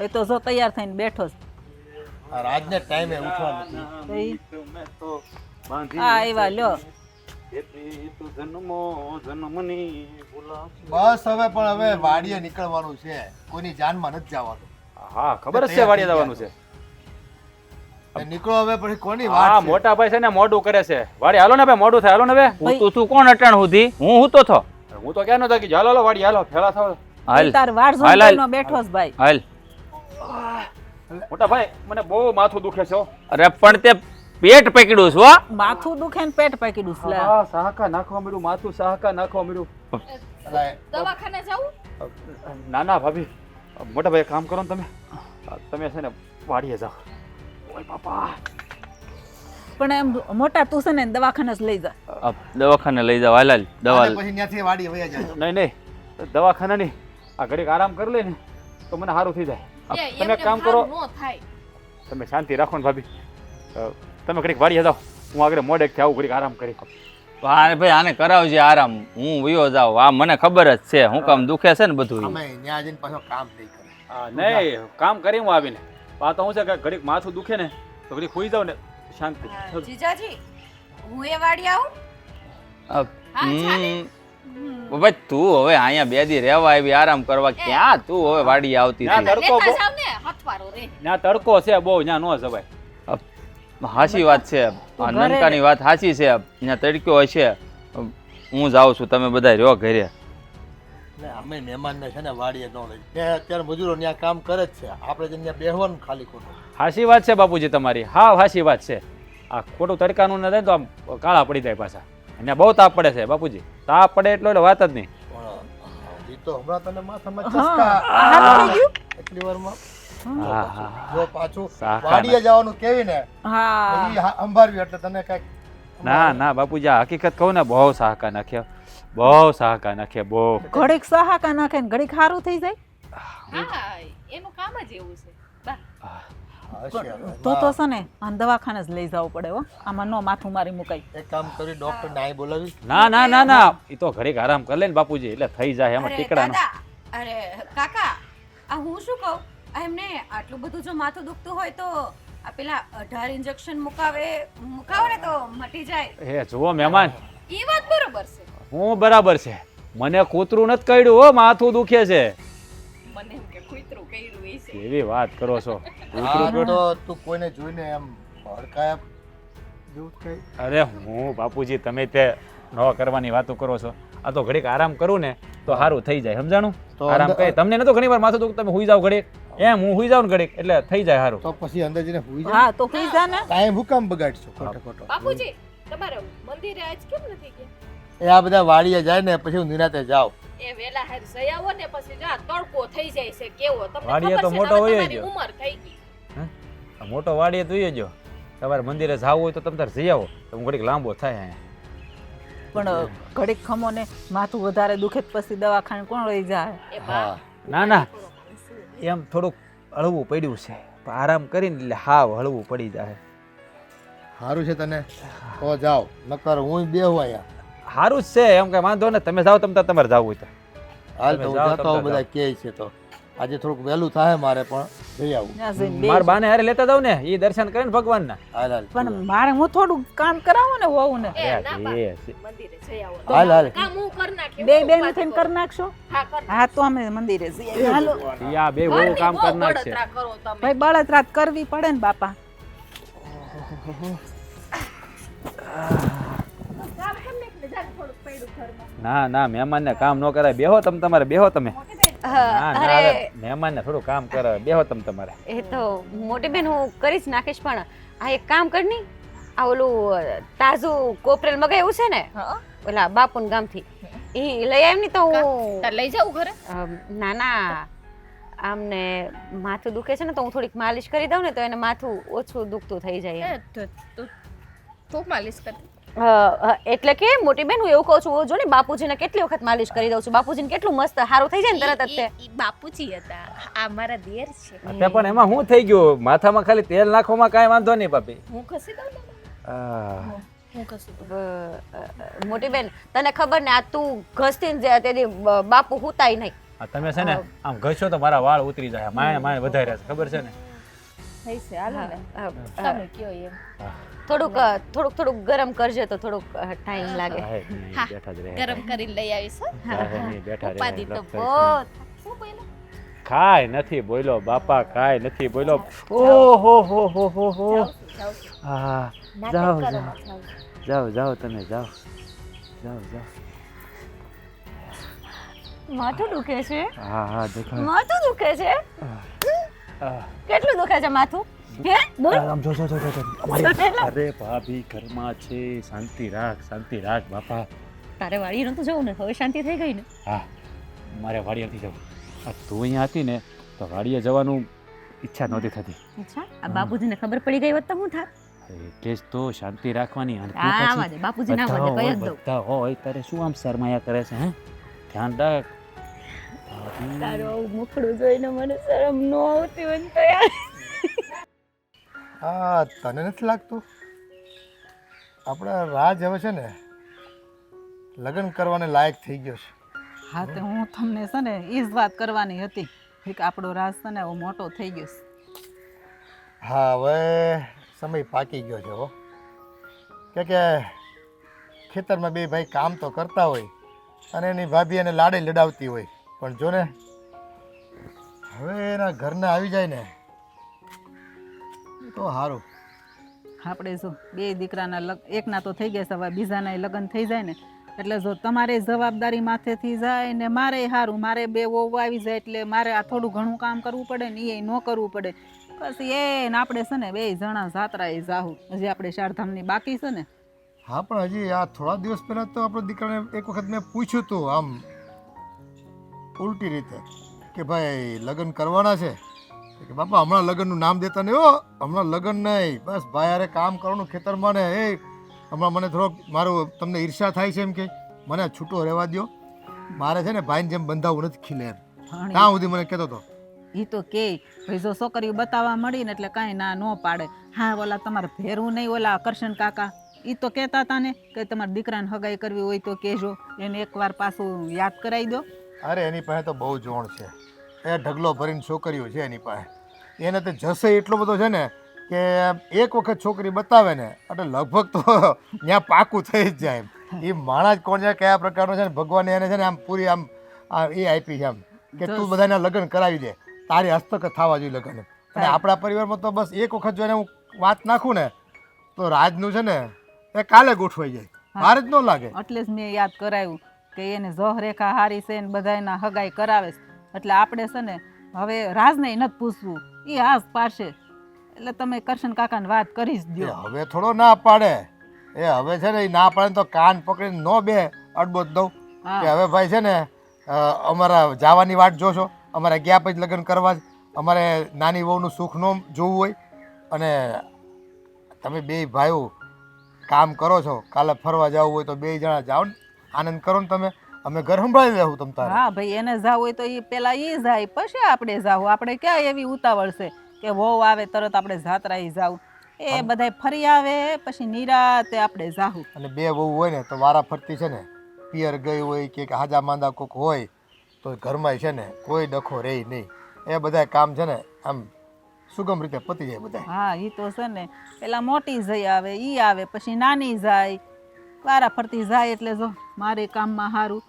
એ તો જો તૈયાર થઈને બેઠો છે. આ રાજને ટાઈમે ઉઠવાનું તો આ આવ્યા લ્યો બસ હવે પણ હવે વાડીએ નીકળવાનું છે, કોઈની જાનમાં નથી જવાનું. હા ખબર જ છે વાડીએ જવાનું છે. એ નીકળો હવે, પછી કોની હા વાત છે? મોટા ભાઈ છે ને મોઢું કરે છે વાડી હાલો ને ભાઈ મોઢું થાય હાલો ને ભાઈ હું તું તું કોણ અટાણ સુધી હું તો થો હું તો ક્યાં નતો કે હાલો હાલો વાડી હાલો ફેલા થાવ હાલ તાર વાડ હાલ, હાલ. નો બેઠો છે ભાઈ. હાલ મોટા ભાઈ મને બહુ માથું દુખે છે હો. અરે પણ તે પેટ પકડ્યું છે હો માથું દુખે ને પેટ પાકીડું છે લે. હા સાહકા નાખવા મળ્યું માથું સાહકા નાખવા મળ્યું અલા, દવાખાને જાવું ના ના ભાભી મોટા ભાઈ એક કામ કરો ને તમે તમે છે ને વાડીએ જાઓ ઓય બાપા પણ એમ મોટા તું છે ને દવાખાને જ લઈ જા. દવાખાને લઈ જાવ હાલ હાલ દવા અને પછી ત્યાંથી વાડીએ વયા જાય. નહીં નહીં દવાખાના નહીં આ ઘડીક આરામ કરી લે ને તો મને સારું થઈ જાય તમે એક કામ કરો નો થાય તમે શાંતિ રાખો ને ભાભી તમે ઘડીક વાડીએ જાઓ હું આગળ મોડેકથી આવું ઘડીક આરામ કરી અરે ભાઈ આને કરાવજે આરામ હું વયો જાઉં આ મને ખબર જ છે હું કામ દુખે છે ને બધું અમે ત્યાં જઈને પાછો કામ નહીં કરે. નહીં કામ કરી હું આવીને આ તો હું છે કે ઘડીક માથું દુખે ને તો ઘડીક ખોઈ જાવ ને શાંતિ જીજાજી હું એ વાડી આવું ભાઈ તું હવે અહીંયા બે દી રહેવા આવી આરામ કરવા ક્યાં તું હવે વાડી આવતી ના, હતી તડકો લેતા બહુ- જાવ ને હથવારો રે ત્યાં તડકો છે બહુ ત્યાં ન જવાય હાચી વાત છે આ નનકાની વાત સાચી છે ત્યાં તડક્યો હશે હું જાઉં છું તમે બધા રહ્યો ઘરે ને અમે મહેમાનને છે ને વાડીએ ન લઈ ત્યાં અત્યારે મજૂરો ત્યાં કામ કરે જ છે, આપણે જઈને ત્યાં બેહવાનું ખાલી ખોટું. હાચી વાત છે બાપુજી તમારી હા હાચી વાત છે આ ખોટું તડકાનું ન થાય તો આમ કાળા પડી જાય પાછા અને બહુ તાપ પડે છે બાપુજી તાપ પડે એટલે વાત જ નહીં પણ એ તો હમણાં તને માથામાં હા, ચસકા હારું થઈ ગયું? એટલી વારમાં હા હા જો પાછું સાકા વાડીએ જવાનું કેવી ને હા ઈ સંભાળ્યું એટલે તને કઈક ના ના બાપુજી આ હકીકત કહું ને બહુ સાહકા નાખ્યા બહુ સાહકા નાખ્યા બહુ ઘડીક સહાકા નાખે ને ઘડીક સારું થઈ જાય. હા એનું કામ જ એવું છે બા હશે હવે. તો છે ને આને દવાખાને જ લઈ જવું પડે હો, આમાં નો માથું મારી મુકાય. એક કામ કરી ડોક્ટર ને અહીં બોલાવી. ના ના ના ના એ તો ઘડીક આરામ કરી લે ને બાપુજી એટલે થઈ જાય એમાં અરે ટીકડાનો દાદા અરે કાકા આ હું શું કહું આ એમને આટલું બધું જો માથું દુખતું હોય તો આ પેલા 18 ઇન્જેક્શન મુકાવે ને તો મટી જાય. હે જુઓ મહેમાન એ વાત બરોબર છે હું બરાબર છે મને કૂતરું નથી કર્યું હો માથું દુખે છે મને એમ કે કૂતરું કર્યું એ છે એવી વાત કરો છો હા તો તું કોઈને જોઈને એમ હડકાયા જેવું જ કઈ. અરે હું બાપુજી તમે તે ન કરવાની વાતો કરો છો આ તો ઘડીક આરામ કરું ને તો સારું થઈ જાય સમજાણું તો આરામ અંદર- કરી તમને નતો ઘણી વાર માથું દુખ તમે હુઈ જાવ ઘડીક એમ હું હુઈ જાઉં ને ઘડીક એટલે થઈ જાય સારું તો પછી અંદર જઈને હુઈ જા. હા તો થઈ જા ને. ટાઈમ હુકામ બગાડશો ખોટો ખોટો. બાપુજી તમારે મંદિરે આજ કેમ નથી ગયા એ આ બધા વાડીએ જાય ને પછી હું નિરાતે જાઉં. એ વેલા હાર જઈ આવો ને પછી જા તડકો થઈ જાય છે કેવો તમને વાડીએ તો ખબર છે મોટો ને, હોય હવે જ. તમારી ઉંમર થઈ ગઈ આ મોટો વાડીએ તું જો તમારે મંદિરે જવું હોય તો તમે તાર જઈ આવો તો હું ઘડીક લાંબો થાય અહીંયા પણ ઘડીક ખમો ને માથું વધારે દુખે તો પછી દવાખાને કોણ લઈ જાય. એ બા ના ના એમ થોડુંક હળવું પડ્યું છે પણ આરામ કરીને એટલે હાવ હળવું પડી જાય સારું છે તને તો જાઓ નકર હું બેહું અહીંયા. સારું જ છે એમ કઈ વાંધો ને તમે જાઓ તમે તમારે જવું હોય તો હાલ તો તમે હું જાઓ, જતો તમે આવું બધા કહે છે તો આજે થોડુંક વહેલું થાય મારે પણ જઈ આવું. ત્યાં જઈને બેસી. મારા બાને હારે લેતા જાવ ને એ દર્શન કરે ને ભગવાનના હાલ હાલ પણ મારે હું થોડું કામ કરાવું ને વહુ ને. એ ના બા એ મંદિરે જઈ આવો હાલ હાલ કામ હું કરી નાખી બે બેન થઈને કરી નાખશો. હા કર હા તો અમે મંદિરે જઈએ. હાલો આ બે બહુ કામ કરી નાખશે બળતરા કરો તમે ભાઈ બળતરાત કરવી પડે ને બાપા. ના ના મહેમાનને કામ ન કરાય બેહો તમે તમારે બેહો તમે ના ના અરે હવે મહેમાનને થોડું કામ કરાવે બેહો તમે તમારે એ તો મોટી બેન હું કરીશ નાખીશ પણ આ એક કામ કર ની આ ઓલું તાજું કોપરેલ મગાવ્યું છે ને ઓલા બાપુન ગામથી એ લઈ આવ ની તો હું તાર લઈ જાઉં ઘરે ના ના આમને માથું દુખે છે ને તો હું થોડીક માલિશ કરી દઉં ને તો એને માથું ઓછું દુખતું થઈ જાય એમ. તું માલિશ કરતી એટલે કે મોટી બેન હું એવું કહું છું જો ને બાપુજીને કેટલી વખત માલિશ કરી દઉં છું બાપુજીને કેટલું મસ્ત સારું થઈ જાય ને તરત જ તે. ઈ બાપુજી હતા આ મારા દેર છે અત્યારે પણ એમાં શું થઈ ગયું માથામાં ખાલી તેલ નાખવામાં કાંઈ વાંધો નહીં પાપી હું ખસી દઉં ને આ, હું ખસી દઉં મોટી બેન તને ખબર ને આ તું ઘસતી ને તેથી બાપુ હુતાય નહીં. આ તમે છે ને આમ ઘસો તો મારા વાળ ઉતરી જાય માય માય વધારે છે ખબર છે ને થઈ છે હાલો ને હા, તમે કયો એમ થોડુંક ગરમ કરજો તો થોડુંક ટાઈમ લાગે. હા બેઠા જ રહે ગરમ કરીને લઈ આવીશ હો. બેઠા ઉપાધિ તો રહે બહુ શું બોલ્યા કાંઈ નથી બોલ્યો બાપા, કાંઈ નથી બોલ્યો. ઓહો હો હા, જાઓ જાઓ જાઓ તમે જાઓ જાઓ જાઓ. માથું દુખે છે? હા દેખાય. માથું દુખે છે? કેટલું દુખે છે માથું? હે બોલ. આમ જો અરે ભાભી ઘરમાં છે, શાંતિ રાખ બાપા. તારે વાડીએ નતું જવું ને, હવે શાંતિ થઈ ગઈ ને? હા, મારે વાડીએ નથી જવું. આ તું અહીંયા હતી ને તો વાડીએ જવાનું ઈચ્છા નહોતી થતી. અચ્છા, આ બાપુજીને ખબર પડી ગઈ હોત તો શું થાત? એટલે જ તો શાંતિ રાખવાની. અને તું હા, પછી આવા દે, બાપુજી ના બધા આવે કઈ જ હોય, દઉં. બધા હોય તારે શું આમ શરમાયા કરે છે? હે ધ્યાન રાખ. ભાભી. તારું આવું મુખડું જોઈને મને શરમ ન આવતી હોય ને તો યાર. હા તને નથી લાગતું આપણા રાજ હવે છે ને લગ્ન કરવાને લાયક થઈ ગયો છે? હા તો હું તમને છે ને એ જ વાત કરવાની હતી કે આપણો રાજ છે ને હવે મોટો થઈ ગયો છે. હા હવે સમય પાકી ગયો છે હો. કે ખેતરમાં બે ભાઈ કામ તો કરતા હોય અને એની ભાભી એને લાડે લડાવતી હોય, પણ જો ને હવે એના ઘરના આવી જાય ને તો સારું. આપણે જો બે દીકરાના એકના તો થઈ ગયા છે, હવે બીજાના લગ્ન થઈ જાય ને એટલે જો તમારે જવાબદારી માથેથી જાય ને મારે સારું, મારે બે વહુ આવી જાય એટલે મારે આ થોડું ઘણું કામ કરવું પડે ને એ ન કરવું પડે. પછી એ ને આપણે છે ને બે જણા જાત્રાએ જાહું, હજી આપણે ચારધામની બાકી છે ને. હા પણ હજી આ થોડા દિવસ પહેલાં તો આપણો દીકરાને એક વખત મેં પૂછ્યું હતું આમ ઉલટી રીતે કે ભાઈ લગ્ન કરવાના છે કે બાપા હમણાં લગ્નનું નામ દેતા નહીં હો, હમણાં લગ્ન નહીં, બસ ભાઈ અરે કામ કરવાનું ખેતરમાં ને એ હમણાં મને થોડોક મારું તમને ઈર્ષા થાય છે એમ કે મને છૂટો રહેવા દો, મારે છે ને ભાઈને જેમ બંધાવું નથી ખીલે એમ ત્યાં સુધી મને કહેતો હતો. એ તો કે ભાઈ જો છોકરીઓ બતાવવા મળી ને એટલે કાંઈ ના ન પાડે. હા ઓલા તમારે ભેરવું નહીં, ઓલા કરશન કાકા એ તો કહેતા હતા ને કે તમારા દીકરાને હગાઈ કરવી હોય તો કહેજો, એને એકવાર પાછું યાદ કરાવી દો. અરે એની પાસે તો બહુ જોણ છે, એ ઢગલો ભરીને છોકરીઓ છે એની પાસે, એને તો જશે એટલો બધો છે ને કે એક વખત છોકરી બતાવે ને એટલે લગભગ તો ત્યાં પાકું થઈ જ જાય એમ. એ માણસ કોણ છે કયા પ્રકારનો છે ને ભગવાને એને છે ને આમ પૂરી આમ એ આપી છે આમ કે તું બધાના લગ્ન કરાવી દે, તારી હસ્તક થવા જોઈએ લગ્ન. અને આપણા પરિવારમાં તો બસ એક વખત જો એને હું વાત નાખું ને તો રાજનું છે ને એ કાલે ગોઠવાઈ જાય, મારે જ ન લાગે. એટલે જ મેં યાદ કરાવ્યું કે એને જોહરેખા હારી છે ને બધાના હગાઈ કરાવે છે એટલે આપણે છે ને હવે રાજને નથી પૂછવું, એ હાથ પાડશે એટલે તમે કરશન કાકાને વાત કરી જ એ દો. હવે થોડો ના પાડે, એ હવે છે ને એ ના પાડે તો કાન પકડીને નો બે અડબોત દઉં કે હવે ભાઈ છે ને અમારા જવાની વાટ જોશો, અમારે ગયા પછી લગ્ન કરવા જ, અમારે નાની વહુનું સુખ ન જોવું હોય અને તમે બે ભાઈઓ કામ કરો છો, કાલે ફરવા જવું હોય તો બે જણા જાઓ ને આનંદ કરો ને તમે, અમે ઘર સંભાળી લેવું તમ તારે. હા ભાઈ એને જાવ હોય તો એ પેલા એ જાય પછી આપણે જાવું, આપણે ક્યાં એવી ઉતાવળ છે કે વહુ આવે તરત આપણે જાત્રાએ જાવું, એ બધાય ફરી આવે પછી નિરાતે આપણે જાહું. અને બે વહુ હોય ને તો વારા ફરતી છે ને પિયર ગઈ હોય કે હાજા માંદા કોક હોય તો ઘરમાં છે ને કોઈ ડખો રહે નહીં, એ બધા કામ છે ને આમ સુગમ રીતે પતી જાય બધા. હા એ તો છે ને પેલા મોટી જઈ આવે એ આવે પછી નાની જાય, વારા ફરતી જાય એટલે જો મારે કામમાં સારું,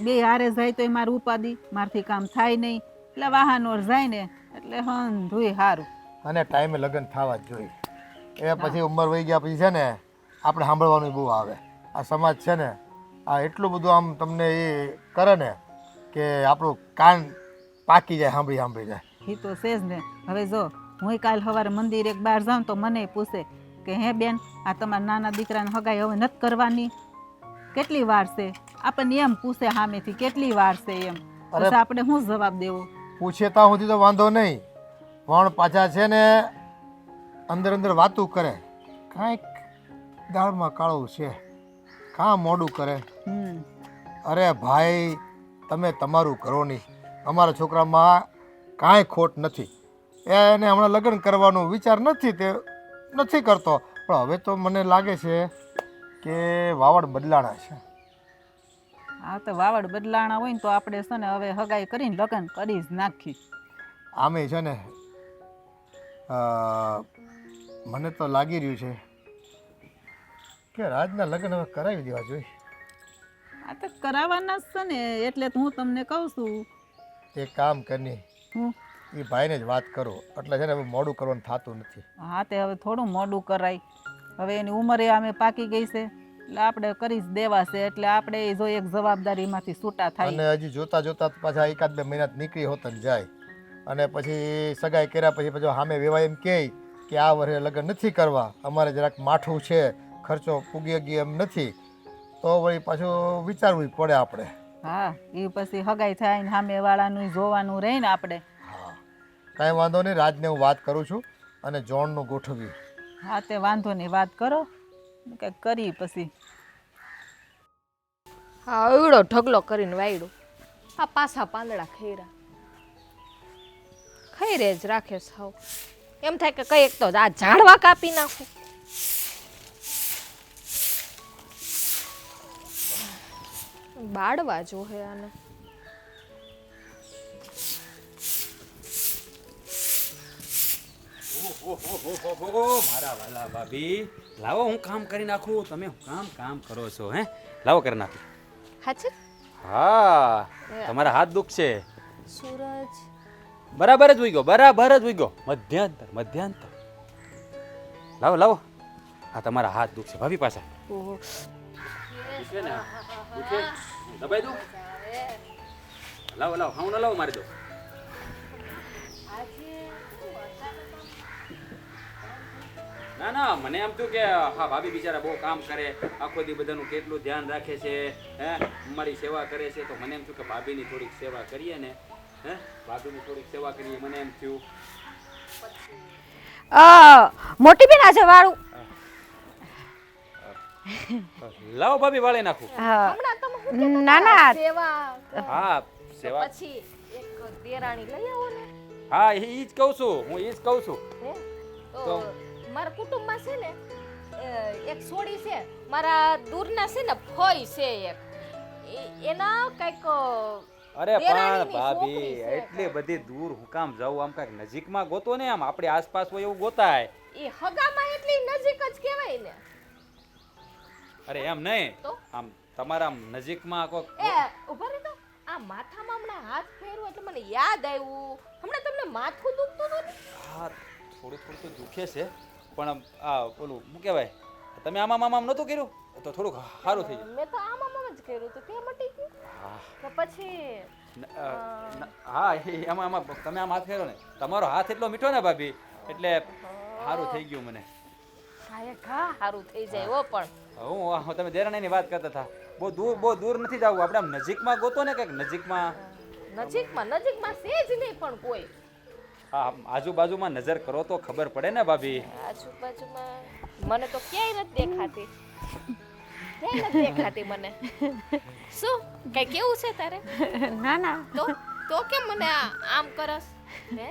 બે હારે જાય તો એ મારું ઉપાધિ, મારથી કામ થાય નહીં એટલે વાહનો જાય ને એટલે ધોઈ સારું. અને ટાઈમે લગ્ન થવા જ જોઈએ, એ પછી ઉંમર વહી ગયા પછી છે ને આપણે સાંભળવાનું બહુ આવે. આ સમાજ છે ને આ એટલું બધું આમ તમને એ કરે ને કે આપણું કાન પાકી જાય સાંભળી જાય. એ તો છે જ ને. હવે જો હું કાલ સવારે મંદિર એક બહાર જાઉં તો મને પૂછે કે હે બેન આ તમારા નાના દીકરાને હગાઈ હવે નથી કરવાની, કેટલી વાર છે? આપણને એમ પૂછે સામેથી કેટલી વાર છે એમ, પછી આપણે શું જવાબ દેવો? પૂછે ત્યાં સુધી તો વાંધો નહીં, પણ પાછા છે ને અંદર અંદર વાતું કરે, કાંઈક દાળમાં કાળું છે, કાં મોડું કરે. અરે ભાઈ તમે તમારું કરો નહીં, અમારા છોકરામાં કાંઈ ખોટ નથી, એને હમણાં લગ્ન કરવાનો વિચાર નથી, તે નથી કરતો, પણ હવે તો મને લાગે છે કે વાવડ બદલાણા છે. હા તો વાવડ બદલાણા હોય ને તો આપણે છે ને હવે હગાઈ કરીને લગ્ન કરી જ નાખી. આમે છે ને મને તો લાગી રહ્યું છે કે રાજના લગ્ન હવે કરાવી દેવા જોઈએ. આ તો કરાવવાના જ છે ને, એટલે તો હું તમને કહું છું. એક કામ કરની હું એ ભાઈને જ વાત કરો, એટલે છે ને હવે મોડું કરવાનું થતું નથી. હા તે હવે થોડું મોડું કરાય, હવે એની ઉંમરે આમે પાકી ગઈ છે એટલે આપણે કરી જ દેવા છે, એટલે આપણે જો એક જવાબદારીમાંથી છૂટા થાય. અને હજી જોતા જોતા તો પાછા એકાદ બે મહિના નીકળી હોત ને જાય, અને પછી સગાઈ કર્યા પછી પછી સામે વેવાય એમ કહે કે આ વર્ષે લગ્ન નથી કરવા, અમારે જરાક માઠું છે, ખર્ચો પૂગી ગઈ એમ નથી, તો વળી પાછું વિચારવું પડે આપણે. હા એ પછી હગાઈ થાય ને સામે વાળાનું જોવાનું રહે ને આપણે. હા કાંઈ વાંધો નહીં, રાજને હું વાત કરું છું અને જોણનું ગોઠવ્યું. હા તે વાંધો નહીં, વાત કરો કંઈક કરી પછી. હા એવડો ઢગલો કરીને વાયડો, આ પાછા પાંદડા ખૈરે જ રાખે સાવ. એમ થાય કે કઈ એક તો આ ઝાડવા કાપી નાખું. બાળવા જો હે આને. મારા વાલા ભાભી, લાવો હું કામ કરી નાખું. તમે હું કામ કરો છો? હે લાવો કરી નાખું. હાચે હા તમારા હાથ દુખશે. સૂરજ બરાબર જ ઉઈ ગયો, બરાબર જ ઉઈ ગયો. મધ્યાંતર લાવો લાવો. હા તમારા હાથ દુખશે ભાભી પાછા. ઓહો દુખે ને? દુખે? દબાઈ દો. લાવો લાવો, હું લાવો મારી દો. ના ના મને એમ થયું કે હા ભાભી બિચારા બહુ કામ કરે, આખો દી બધાનું કેટલું ધ્યાન રાખે છે, હે અમારી સેવા કરે છે, તો મને એમ થયું કે ભાભીની થોડીક સેવા કરીએ ને, હે ભાભીની થોડીક સેવા કરીએ, મને એમ થયું. મોટી બેન આજે વાળું લાવો ભાભી વાળી નાખું. હમણાં તમે શું કહેતા ના હતા? ના સેવા હા સેવા. પછી એક દેરાણી લઈ આવો ને. હા એ જ કહું છું, હું એ જ કહું છું. હે તો તો મારા કુટુંબમાં છે ને એક છોડી છે, મારા દૂરના છે ને ફોઈ છે એક, એના કઈક અરે પણ દેરાણીની ભાભી છોકરી છે. એટલી બધી દૂર હું કામ જાઉં? આમ કાંઈક નજીકમાં ગોતો ને, આમ આપણી આસપાસ હોય એવું ગોતાય. એ હગામાં એટલી નજીક જ કહેવાય ને. અરે એમ નહીં, તો આમ તમારા આમ નજીકમાં કોક. એ ઉભા રહે તો આ માથામાં હમણાં હાથ ફેરવો એટલે મને યાદ આવ્યું, હમણાં તમને માથું દુખતું હતું ને? હા થોડું થોડું તો દુખે છે, પણ આમ આ ઓલું શું કહેવાય, તમે આમાં આમ નહોતું કર્યું તો થોડુંક સારું થઈ ગયું. મેં તો આમાં જ કર્યું હતું, તે મટી ગયું. હા તો પછી હા એમાં તમે આમ હાથ ફેરો ને, તમારો હાથ એટલો મીઠો ને ભાભી, એટલે સારું થઈ ગયું મને. સારું થઈ જાય હો. પણ હું તમે દેરાણીની વાત કરતા હતા, બહુ દૂર નથી જવું આપણે, આમ નજીકમાં ગોતો ને કંઈક નજીકમાં. નજીકમાં છે જ નહીં પણ કોઈ. હા આજુબાજુમાં નજર કરો તો ખબર પડે ને ભાભી. આજુબાજુમાં મને તો ક્યાંય નથી દેખાતી, ક્યાંય નથી દેખાતી મને. શું કઈ કેવું છે તારે? ના ના તો કેમ મને આમ કરસ? હે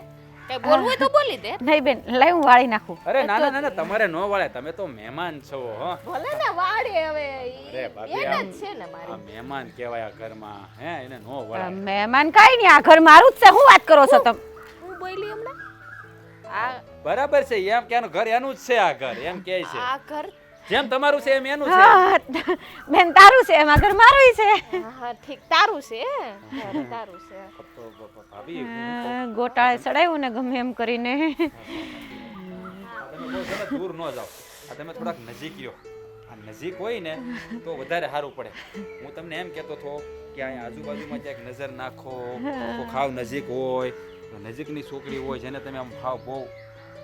કઈ બોલવું હોય તો બોલી દે. નહીં બેન, લઈ હું વાળી નાખું. અરે ના ના ના, તમારે ન વાળે, તમે તો મહેમાન છો. હો ભલે ને વાડે હવે અરે ભાભી, એને આમ જ છે ને આ મારી. મહેમાન કહેવાય આ ઘરમાં, હે એને નો વળાય. મહેમાન કાંઈ નહીં, આ ઘર મારું જ છે. શું વાત કરો છો તમે? હું બોલી હમણાં? આ બરાબર છે, એમ કે ઘર એનું જ છે, આ ઘર એમ કહે છે. આ ઘર જેમ તમારું છે એમ એનું છે. હા બેન તારું છે, એમાં ઘર મારું છે. હા ઠીક, તારું છે તારું છે. ભાભી ગોટાળે ચડાવ્યું ને ગમે એમ કરીને. તમે બહુ તમે દૂર ન જાઓ, આ તમે થોડાક નજીક રહ્યો. આ નજીક હોય ને તો વધારે સારું પડે. હું તમને એમ કહેતો હતો કે અહીંયા આજુબાજુમાં ક્યાંક નજર નાખો, તો ખાવ નજીક હોય, નજીકની છોકરી હોય જેને તમે આમ ખાવ બહુ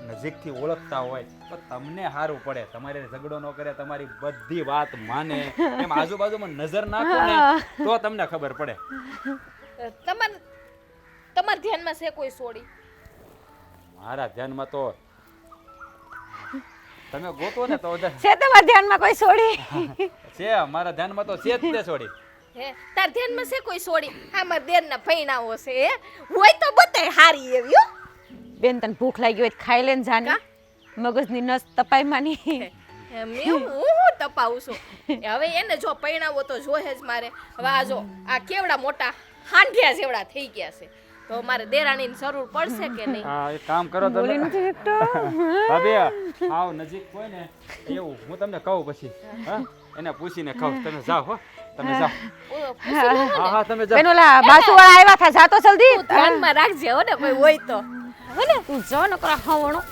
નજીકથી ઓળખતા હોય તો તમને સારું પડે. તમારે ઝઘડો ન કરે, તમારી બધી વાત માને, એમ આજુબાજુમાં નજર નાખો ને તો તમને ખબર પડે. તમારા ધ્યાનમાં છે કોઈ સોડી? મારા ધ્યાનમાં તો તમે ગોતો ને તો વધારે છે તમારા ધ્યાનમાં કોઈ છોડી? છે, મારા ધ્યાનમાં તો છે જ તે છોડી. હે તાર ધ્યાનમાં છે કોઈ સોડી? આમાં દેરના પૈણાઓ છે હે? હોય તો બતાય હારી એવી હો. બેન તને ભૂખ લાગી હોય તો ખાઈ લેને જાની, મગજની નસ તપાઈ માની. હું તપાવું છું. હવે એને જો પૈણાવો તો જોહે જ મારે. હવે આ જો આ કેવડા મોટા હાંઢિયા જેવડા થઈ ગયા છે, તો મારે દેરાણીની જરૂર પડશે કે નહીં? હા એક કામ કરો તમે બોલી નથી શકતો ભાભી આવ નજીક હોય ને એવું હું તમને કહું પછી હા એને પૂછીને કહું તમે જાઓ હો તમે જાઓ હા હા તમે જાઓ બેન ઓલા બાસુવાળા આવ્યા હતા જાતો જલ્દી તું ધ્યાનમાં રાખજે હો ને ભાઈ હોય તો. તું જો ન કરા ખાવણો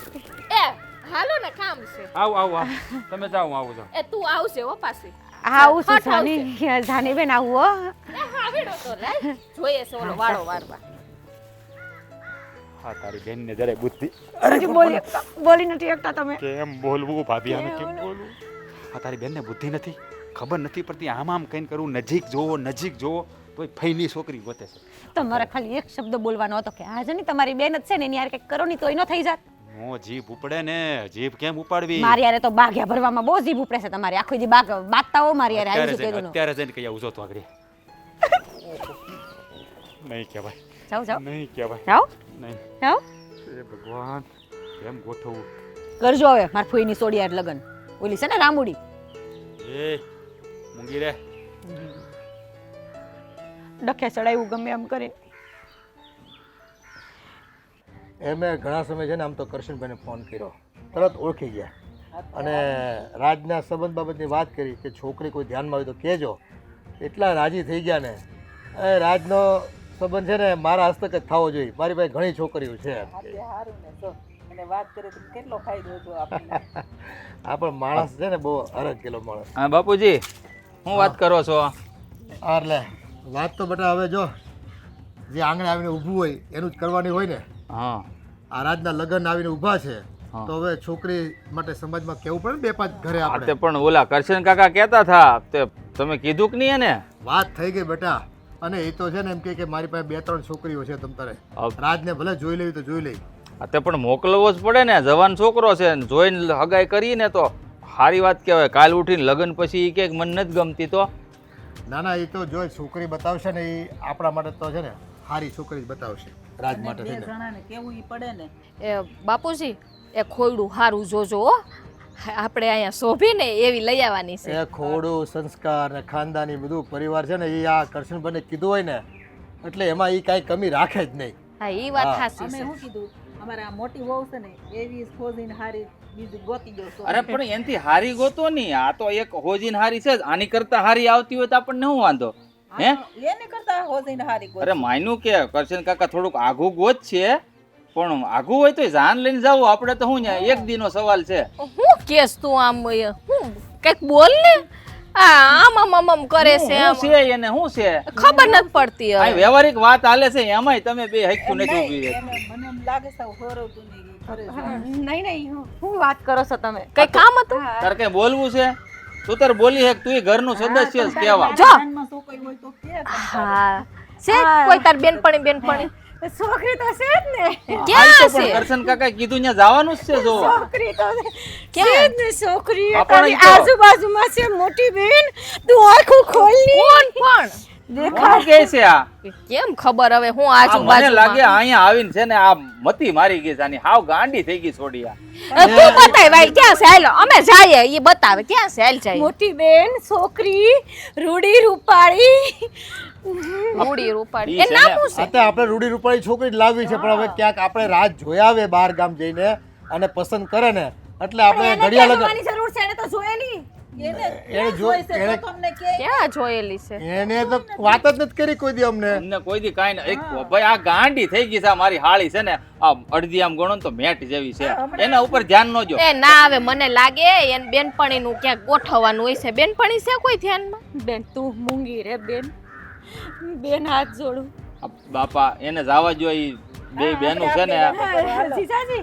એ હાલો ને કામ છે. આવ આવ આવ તમે જાઓ હું આવું જાઉં એ તું આવશે હો પાછી. હા હું હટ જાની બેન આવું હો એ હા હેડો તો લાય જોઈએ છે ઓલો વાળો વારવા. હા તારી બેનને જરા બુદ્ધિ હજી બોલી નથી શકતા તમે કેમ બોલવું ભાભી આને કેમ બોલવું હા તારી બેનને બુદ્ધિ નથી ખબર નથી પડતી આમ આમ કઈ કરું નજીક જોવો તોય ફઈની છોકરી ગોતે છે તમારે ખાલી એક શબ્દ બોલવાનો હતો કે આજે ની તમારી બેન જ છે ને એની યાર કંઈક કરો ની તો એનો થઈ જાત નો જીભ ઉપડે ને જીભ કેમ ઉપાડવી મારી યારે તો બાગ્યા ભરવામાં બહુ જીભ ઉપડે છે તમારી આખો દી બાગતા હો મારી યારે આવી જશે તો અત્યારે જઈને કઈ આવજો તો આગળ નહીં કહેવાય જાઓ નહીં કહેવાય જાઓ નહીં જાઓ એ ભગવાન કેમ ગોઠવવું કરજો હવે માર ફોઈની સોડિયાર લગન ઓલી છે ને રામુડી એ મૂંગી રે ડખે ચડાવ્યું ગમે એમ કરીને મેં ઘણા સમય છે ને આમ તો કરશનભાઈને ફોન કર્યો, તરત ઓળખી ગયા અને રાજના સંબંધ બાબતની વાત કરી કે છોકરી કોઈ ધ્યાનમાં હોય તો કહેજો. એટલા રાજી થઈ ગયા ને. એ રાજનો સંબંધ છે ને મારા હસ્તક જ થવો જોઈએ. મારી પાસે ઘણી છોકરીઓ છે. સારું ને જો એને વાત કરે તો કેટલો ફાયદો જો આપણને. આ પણ માણસ છે ને બહુ અરગ ગયેલો માણસ. હા બાપુજી હું વાત કરો છો? એટલે વાત તો બેટા હવે જો જે આંગણે આવીને ઊભું હોય એનું જ કરવાની હોય ને. હા આ રાજના લગ્ન આવીને ઊભા છે તો હવે છોકરી માટે સમાજમાં કેવું પડે ને બે પાંચ ઘરે આ આપણે. તે પણ ઓલા કરશન કાકા કહેતા હતા તે તમે કીધું કે નહીં એને? વાત થઈ ગઈ બેટા. અને એ તો છે ને એમ કે મારી પાસે 2-3 છોકરીઓ છે તમ તારે રાજને ભલે જોઈ લેવી તો જોઈ લઈ. આ તે પણ મોકલવો જ પડે ને, જવાન છોકરો છે ને જોઈને હગાઈ કરીને તો સારી વાત કહેવાય. કાલ ઉઠીને લગ્ન પછી એ કે મને નથી ગમતી તો ના ના એ તો જો છોકરી બતાવશે ને એ આપણા માટે તો છે ને સારી છોકરી જ બતાવશે. રાજ માટે બે છે ને જણાને કેવું ઈ પડે ને. એ બાપુજી એ ખોયડું સારું જોજો હો. આપણે અહીંયા શોભી ને એવી લઈ આવવાની છે. એ ખોડું સંસ્કાર ને ખાનદાની બધું પરિવાર છે ને એ આ કરશનભાઈને કીધું હોય ને એટલે એમાં એ કાંઈ કમી રાખે જ નહીં. હા એ વાત હા. સાચી અમે છે. શું કીધું અમારે આ મોટી વહુ છે ને એવી ખોજીને હારી બીજું ગોતી દો છો. અરે પણ એનથી હારી ગોતો નહીં. આ તો એક હોજીન હારી છે જ. આની કરતા હારી આવતી હોય તો આપણને શું વાંધો હે? એને કરતા ખોજીને હારી ગોતી. અરે માયનું કે કરશન કાકા થોડુંક આઘું ગોત છે પણ આઘું હોય તો જાન લઈને જાવ. આપણે તો શું ન્યા એક દીનો સવાલ છે. હું કેસ તું આમ હું કઈક બોલ ને. આમ આમ આમ આમ કરે છે આમ. શું છે એને શું છે? ખબર નથી પડતી આ હવે. વ્યવહારિક વાત હાલે છે એમાંય તમે બે હક્કું નથી ઊભી રહી. મને એમ લાગે છે હોરવતું નહીં ઘરે જવાનું. નહીં શું વાત કરો છો તમે કઈ કામ હતું? તારે કઈ બોલવું છે? તું તાર બોલી હે તું ઘરનું સદસ્ય જ કહેવા. જો. ધ્યાનમાં શું કઈ હોય તો કે તમે. હા છે કોઈ તાર બેનપણી છોકરી તો છે જ ને ક્યાં આ તો પણ છે? કરશન કાકા કીધું ત્યાં જવાનું જ છે જો. છોકરી તો છે ક્યાં? જ ને છોકરી આપણે તારી ઈ તો- આજુબાજુમાં છે મોટી બેન તું આખું ખોલની કોણ પણ કોણ કહે છે આ? કેમ ખબર હવે હું આ મને આજુબાજુ લાગે અહીંયા આવીને છે ને આ મતી મારી ગઈ છે આની. હાવ ગાંડી થઈ ગઈ છોડી આ. તું બતાય ભાઈ ક્યાં છે હાલો અમે જઈએ એ બતાવે ક્યાં છે હાલ જાય મોટી બેન છોકરી રૂડી રૂપાળી મૂડી રૂપાડી ઈ એ છે નામ ને. શું છે? આ તો આપણે રૂડી રૂપાળી છોકરી જ લાવવી છે પણ હવે ક્યાંક આપણે રાજ જોયા આવે બહાર ગામ જઈને અને પસંદ કરે ને એટલે આપણે ઘડિયા લગન જોવાની જરૂર છે એને તો જોયે નહીં એને જો હોય છે એને તો તમને કે ક્યાં જોયેલી છે? એને તો વાત જ નથી કરી કોઈ દી અમને. અમને કોઈ દી કાંઈ નહીં. એક ભાઈ આ ગાંડી થઈ ગઈ છે આ મારી હાળી છે ને આ અડધી આમ ગણો ને તો મેટ જેવી છે. એના ઉપર ધ્યાન ન જો. એ ના આવે મને લાગે એને બેનપણીનું ક્યાંક ગોઠવવાનું હોય છે. બેનપણી છે કોઈ ધ્યાનમાં? બેન તું મૂંગી રે બેન બેન હાથ જોડું આ બાપા એને જવા જો ઈ બે બેનું છે ને જીજાજી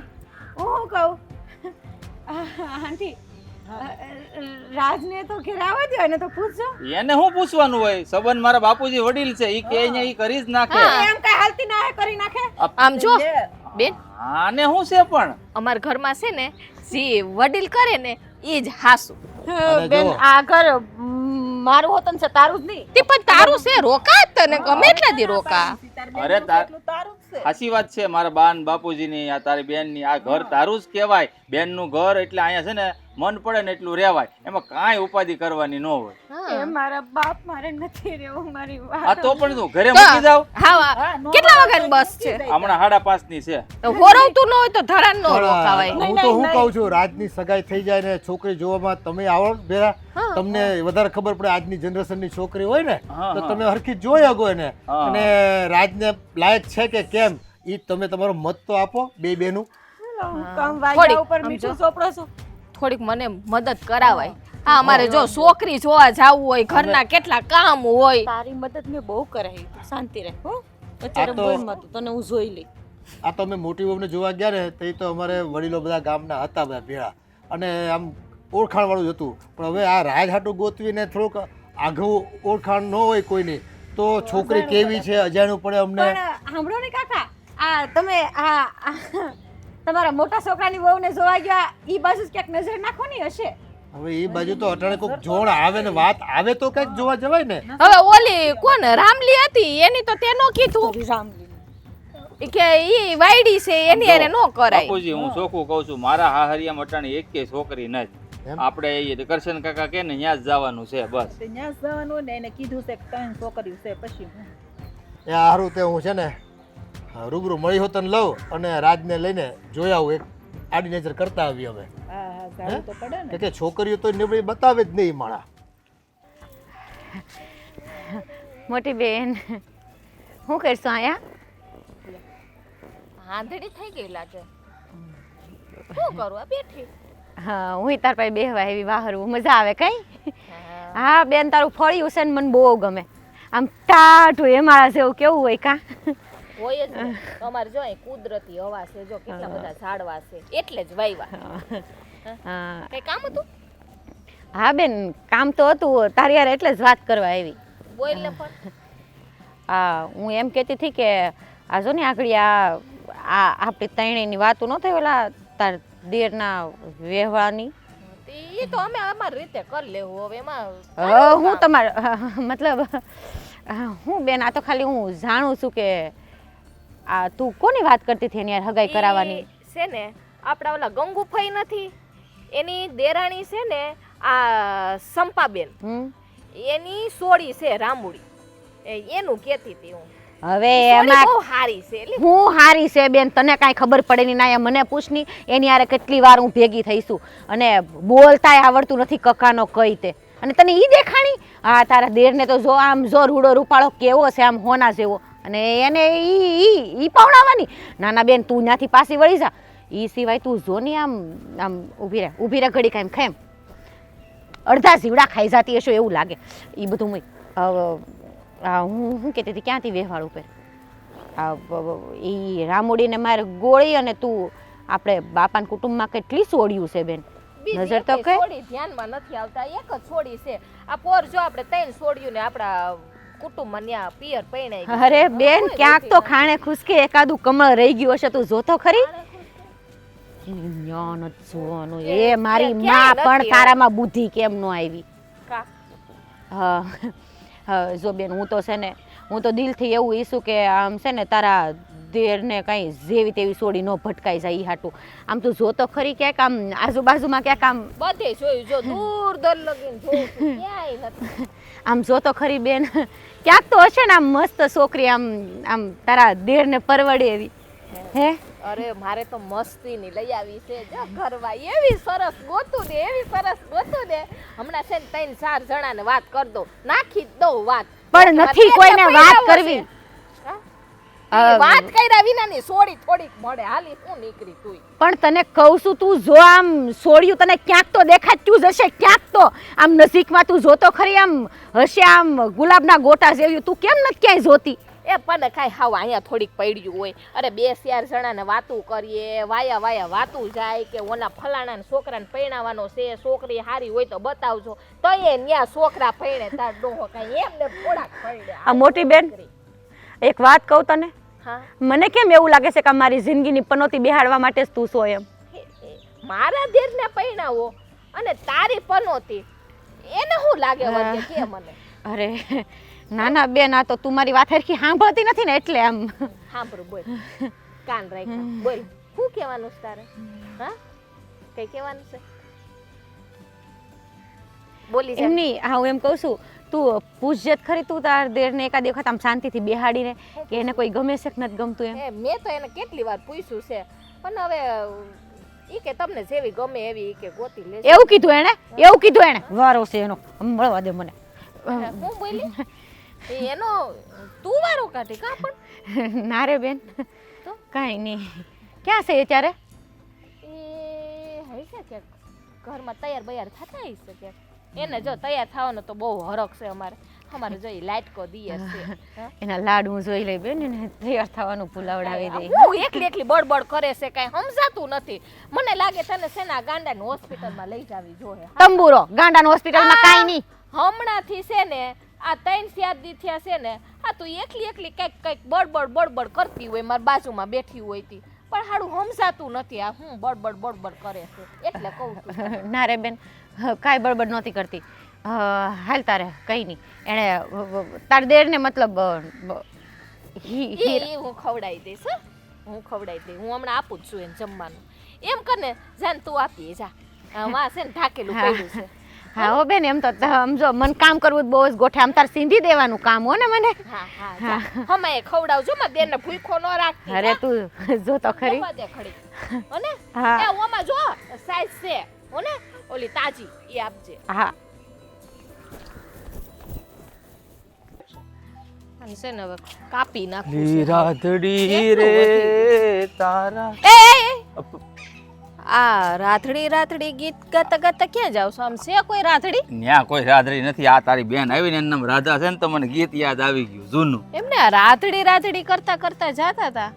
હું કહું આંટી રાજને તો ઘેરાવા દો એને તો પૂછજો એને શું પૂછવાનું હોય? સંબંધ મારા બાપુજી વડીલ છે ઈ કે અહીંયા ઈ કરી જ નાખે. એમ કઈ હાલતી ના હે કરી નાખે આમ જો બેન આને શું છે પણ? અમારા ઘરમાં છે ને જે વડીલ કરે ને એ જ હાસુ. અને બેન જો. આ ઘર મારું હોતન છે તારું જ નહીં તે પણ તારું છે રોકા તને ગમે એટલા દી રોકા. અરે તાર એટલું તારું જ છે. સાચી વાત છે મારા બાન બાપુજીની આ તારી બેનની આ ઘર તારું જ કહેવાય. બેનનું ઘર એટલે અહીંયા છે ને મન પડે ને એટલું રહેવાય, એમાં કાંઈ ઉપાધિ કરવાની ન હોય. હા. મારા બાપ મારે નથી રહેવું મારી આ તો પણ તું ઘરે મૂકી જાવ. હા કેટલા વાગ્યાની બસ છે? હમણાં 5:30 છે. તો હોરવતું ન હોય તો ધરાન ન રોકાવાય. હું તો હું કહું છું, રાજની સગાઈ થઈ જાય ને છોકરી જોવામાં તમે આવો ભેરા, તમને વધારે ખબર પડે. આજની જનરેશનની છોકરી હોય ને હા, તો હા. તમે હરખી જોઈ શકો એને, હા. અને રાજને લાયક છે કે કેમ ઈ તમે તમારો મત તો આપો બે બેનું. થોડીક મને મદદ કરાવાય. હા અમારે જો છોકરી જોવા જાવું હોય, ઘરના કેટલા કામ હોય. તારી મદદ મેં બહુ કરાવી, શાંતિ રહે હો. અત્યારે બોલ મત તને હું જોઈ લઈ. આ તો અમે મોટી વહુને જોવા ગયા ને તો એ તો અમારે વડીલો બધા ગામના હતા બધા ભેળા, અને આમ ઓળખાણ વાળું જ હતું. પણ હવે આ રાજ હાટું ગોતવીને થોડુંક આઘું ઓળખાણ ન હોય કોઈની તો છોકરી કેવી છે અજાણ્યું પડે અમને. પણ સાંભળો ને કાકા, આ તમે આ તમારા મોટા છોકરાની વહુને જોવા ગયા ઈ બાજુ ક્યાંક નજર નાખો ની હશે. હવે એ બાજુ તો અટાણે કોઈક જોણ આવે ને વાત આવે તો કઈક જોવા જવાય ને. હવે ઓલી કોણ રામલી હતી એની તો તે નો કીધું રામલી કે ઈ વાયડી છે એની હારે નો કરાય. બાપુજી હું ચોખ્ખું કહું છું, મારા હાહરિયામાં અટાણી એકેય છોકરી નથી. એમ? આપણે એ કરશન કાકા કે ને ત્યાં જ જવાનું છે બસ. તે ન્યા જવાનું ને એને કીધું છે કે 3 છોકરીઓ છે, પછી હું એ હારું તે હું છે ને રૂબરૂ મળી હોતન લઉં અને રાજને લઈને જોઈ આવું, એક આડી નજર કરતા આવી હવે. હા જાવું તો પડે ને. કે છોકરીઓ તો નીવડી બતાવે જ નહીં માણા. મોટી બેન શું કરશો આયા? આંધળી થઈ ગઈ લાગે. શું કરું આ બેઠી. હા હું તાર પાસે બેહવા એવી વાહરું મજા આવે કઈ. હા બેન તારું ફળ્યું છે ને મને બહુ ગમે, આમ ટાઢું એ મારા જેવું કેવું હોય કા. હોય જ ને. અમારે જો અહીં કુદરતી હવા છે, જો કેટલા બધા ઝાડવા છે એટલે જ વાવ્યા. હા કઈ કામ હતું? હા બેન કામ તો હતું, તારી યાર એટલે જ વાત કરવા આવી. બોલ ને પણ. હા હું એમ કહેતી હતી કે આ જો ને આગળ આ આપણી ત્રણેયની વાતો ન થઈ ઓલા તાર દેરના વ્યવહારની. એ તો અમે અમારી રીતે કરી લેવું હવે એમાં. હું તમારા મતલબ હું બેન આ તો ખાલી હું જાણું છું કે આ તું કોની વાત કરતી હતી એની યાર હગાઈ કરાવવાની? ઈ છે ને આપણા ઓલા ગંગુફાઈ નથી એની દેરાણી છે ને આ સંપાબેન, એની સોડી છે રામુડી, એનું કહેતી હતી હું. હવે સોડી એમાં બહુ હારી છે એટલે. હું હારી છે બેન, તને કાંઈ ખબર પડે નહીં ના મને પૂછની. એની યારે કેટલી વાર હું ભેગી થઈશું અને બોલતાય આવડતું નથી કકાનો કઈ તે, અને તને ઈ દેખાણી? હા તારા દેરને તો જો આમ જો રૂડો રૂપાળો કેવો છે આમ હોના જેવો, અને એને ઈ પાવડાવવાની. નાના બેન તું ત્યાંથી પાછી વળી જા. ઈ સિવાય તું જો ને આમ આમ ઊભી રહે ઘડી કાંઈ ખાઈમ અડધા જીવડા ખાઈ જાતી હશો એવું લાગે. એ બધું હું કહેતી હતી ક્યાંથી વ્યવહાર ઉપર એ રામોડીને મારે ગોળી, અને તું આપણે બાપાના કુટુંબમાં કેટલી સોડ્યું છે બેન, નજર તો કે છોડી ધ્યાનમાં નથી આવતા, એક જ છોડી છે. આ પોર જો આપણે 3 છોડ્યું ને આપણા કુટુંબમાં ન્યા પિયર પૈણાઈ ગઈ. અરે બેન ક્યાંક તો ખાણે ખુશકે એકાદું કમળ રહી ગયું હશે, તું જોતો ખરી? જોવાનું એ મારી માં પણ તારામાં બુદ્ધિ કેમ ન આવી? હા જો બેન હું તો છે ને હું તો દિલથી એવું ઈચ્છું કે આમ છે ને તારા દેરને કઈ જેવી તેવી સોડી ન ભટકાઈ જાય ઈ હાટું. આમ તું જોતો ખરી ક્યાંક આમ આજુબાજુમાં ક્યાંક આમ બધે જોયું, જો દૂર દૂર લગીને જોઉં છું, ક્યાંય નથી. આમ જોતો ખરી બેન ક્યાંક તો હશે ને આમ મસ્ત છોકરી આમ આમ તારા દેરને પરવડે એવી. હે અરે મારે તો મસ્તીની લઈ આવી છે જો ઘરવા, એવી સરસ ગોતું ને એવી સરસ ગોતું ને. હમણાં છે ને 3-4 જણાને વાત કરી દો, નાખી જ દઉં વાત. પણ નથી કોઈને વાત કરવી. વાત કર્યા વિનાની સોડી થોડીક મળે, હાલી હું નીકળી તું. પણ તને કહું છું તું જો આમ સોડ્યું તને ક્યાંક તો દેખાતું જ હશે, ક્યાંક તો આમ નજીકમાં તું જોતો ખરી આમ હશે આમ ગુલાબના ગોટા જેવી, તું કેમ નથી ક્યાંય જોતી? એ પણ કાંઈ હાવ અહીંયા થોડીક પડ્યું હોય. અરે 2-4 જણાને વાતું કરીએ, વાયા વાતું જાય કે ઓના ફલાણાના છોકરાને પૈણાવાનો છે, છોકરી હારી હોય તો બતાવજો, તો એ ન્યા છોકરા પૈણે તાર ડોહો કાંઈ એમને થોડાક પૈણે. આ મોટી બેન એક વાત કહું તને, હા મને કેમ એવું લાગે છે કે મારી જિંદગીની પનોતી બેહાડવા માટે જ તું છો એમ? મારા દેરને પૈણાવો અને તારી પનોતી એને શું લાગે વચ્ચે કે મને? અરે નાના બેન આ તો તું મારી વાત હરખી સાંભળતી નથી ને એટલે આમ. સાંભળું બોલ, કાન રાખ્યા બોલ, શું કહેવાનું છે તારે? હા કઈ કહેવાનું છે? બોલી જા. એમની હા હું એમ કહું છું તું પૂછજે જ ખરી તું તાર દેરને એકાદ વખત આમ શાંતિથી બેહાડીને કે એને કોઈ ગમે છે કે નથી ગમતું એમ. મેં તો એને કેટલી વાર પૂછ્યું છે પણ હવે ઈ કે તમને જેવી ગમે એવી ઈ કે ગોતી લેજો. એવું કીધું એણે વારો છે એનો મળવા દે મને. હું બોલી એનો તું વારો કાઢી કા પણ ના રે બેન તો? કાંઈ નહીં. ક્યાં છે એ ત્યારે? એ હશે કે ઘરમાં તૈયાર બૈયાર થતા હશે કે એને જો તૈયાર થવાનો તો બહુ હરખ છે અમારે જો ઈ લાઈટકો દીએ છે હા? એના લાડ હું જોઈ લઈ બેન એને તૈયાર થવાનું ભૂલાવડાવી દે. હું એકલી બડબડ કરે છે કાંઈ સમજાતું નથી મને લાગે તને સેના ગાંડાને હોસ્પિટલમાં લઈ જાવી જોઈએ તંબુરો ગાંડાનો હોસ્પિટલમાં કાંઈ નહીં. હમણાંથી છે ને આ 3-4 દી થયા છે ને આ તું એકલી કંઈક બડબડ કરતી હોય મારી બાજુમાં બેઠી હોય તી પણ હાડું સમજાતું નથી આ હું બડબડ કરે છે એટલે કહું છું ના રે બેન કાંઈ બળબડ નહોતી કરતી. હાલ તારે કંઈ નહીં એણે તાર દેરને મતલબ એ હું ખવડાવી દઈશ હો. હું હમણાં આપું જ છું એને જમવાનું એમ કરને જાન તું આપી જા માં છે ને ઢાકેલું પડ્યું છે હા હો બેન એમ તો સમજો મને કામ કરવું બહુ જ ગોઠે આમ તાર સીંધી દેવાનું કામ હો ને મને. હા હમાય ખવડાવજો માં બેન ને ભૂખો ન રાખતી અરે તું જો તો ખરી. જમવા દે ખડી હોને હા. એ ઓમાં જો સાઈઝ છે હોને ઓલી તાજી એ આપજે હા અને છે ને હવે કાપી નાખું છે. રાધડી રે તારા આ રાધડી ગીત ગાતા ક્યાં જાવ છો આમ છે કોઈ રાધડી ન્યા કોઈ રાધડી નથી. આ તારી બેન આવીને એનું નામ રાધા છે ને તો મને ગીત યાદ આવી ગયું જૂનું. એમને આ રાધડી કરતા જાતા હતા